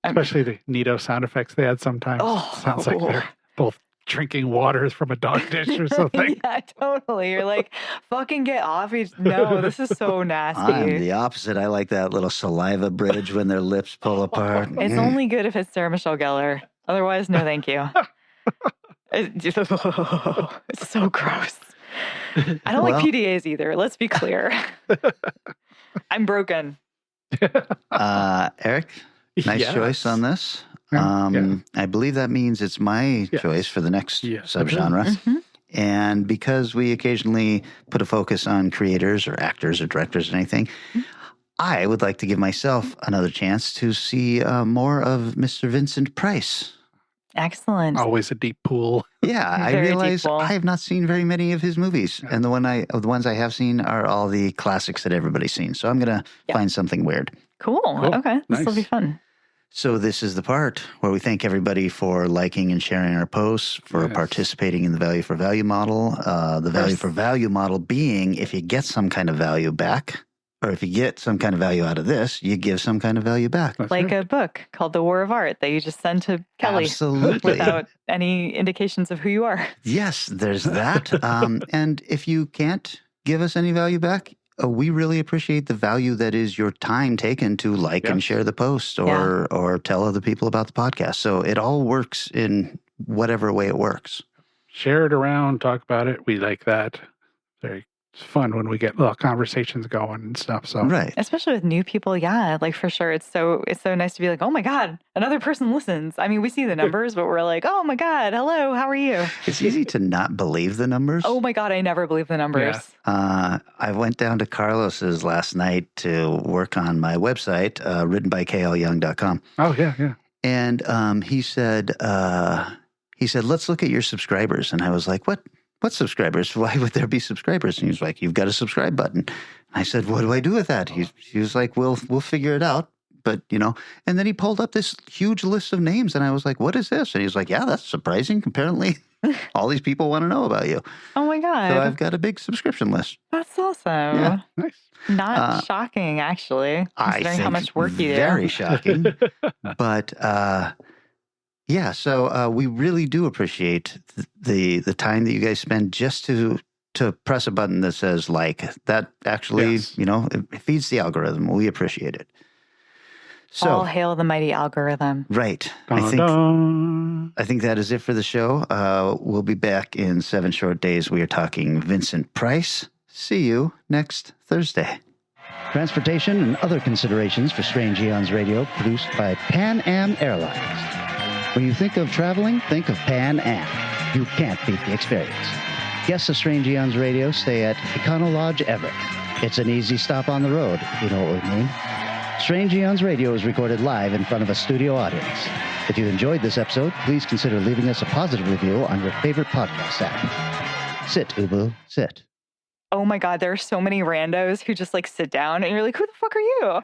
Especially the neato sound effects they had sometimes. Sounds like they're both drinking water from a dog dish or something. Yeah, totally. You're like, fucking get off. No, this is so nasty. I'm the opposite. I like that little saliva bridge when their lips pull apart. It's only good if it's Sarah Michelle Gellar. Otherwise, no thank you. It's so gross. I don't like PDAs either. Let's be clear. I'm broken. Eric, nice choice on this. I believe that means it's my choice for the next subgenre. And because we occasionally put a focus on creators or actors or directors or anything, I would like to give myself another chance to see more of Mr. Vincent Price. Excellent. Always a deep pool. Yeah, I realize I have not seen very many of his movies, and the ones I have seen are all the classics that everybody's seen. So I'm gonna find something weird. Cool. Okay, this will be fun. So this is the part where we thank everybody for liking and sharing our posts, for participating in the value for value model. The value for value model being if you get some kind of value back, or if you get some kind of value out of this, you give some kind of value back. That's like a book called The War of Art that you just send to Kelly. Absolutely. Without any indications of who you are. Yes, there's that. And if you can't give us any value back, we really appreciate the value that is your time taken to like and share the post or tell other people about the podcast. So it all works in whatever way it works. Share it around, talk about it. We like that. Very fun when we get little conversations going and stuff. So especially with new people, like for sure, it's so nice to be like, oh my God, another person listens. I mean, we see the numbers, but we're like, oh my God, hello, how are you? It's easy to not believe the numbers. Oh my God, I never believe the numbers. I went down to Carlos's last night to work on my website, written by klyoung.com. Oh yeah. And he said, let's look at your subscribers. And I was like, what? What subscribers? Why would there be subscribers? And he was like, you've got a subscribe button. I said, what do I do with that? He was like, we'll figure it out. But, and then he pulled up this huge list of names. And I was like, what is this? And he was like, yeah, that's surprising. Apparently, all these people want to know about you. Oh, my God. So I've got a big subscription list. That's awesome. Yeah, nice. Not shocking, actually, considering how much work you do. Very shocking. But, yeah, so we really do appreciate the time that you guys spend just to press a button that says like. That actually, it feeds the algorithm. We appreciate it. So, all hail the mighty algorithm. Right. I think that is it for the show. We'll be back in 7 short days. We are talking Vincent Price. See you next Thursday. Transportation and other considerations for Strange Eons Radio produced by Pan Am Airlines. When you think of traveling, think of Pan Am. You can't beat the experience. Guests of Strange Eons Radio stay at Econo Lodge Everett. It's an easy stop on the road, you know what we mean. Strange Eons Radio is recorded live in front of a studio audience. If you enjoyed this episode, please consider leaving us a positive review on your favorite podcast app. Sit, Ubu, sit. Oh my God, there are so many randos who just like sit down and you're like, who the fuck are you?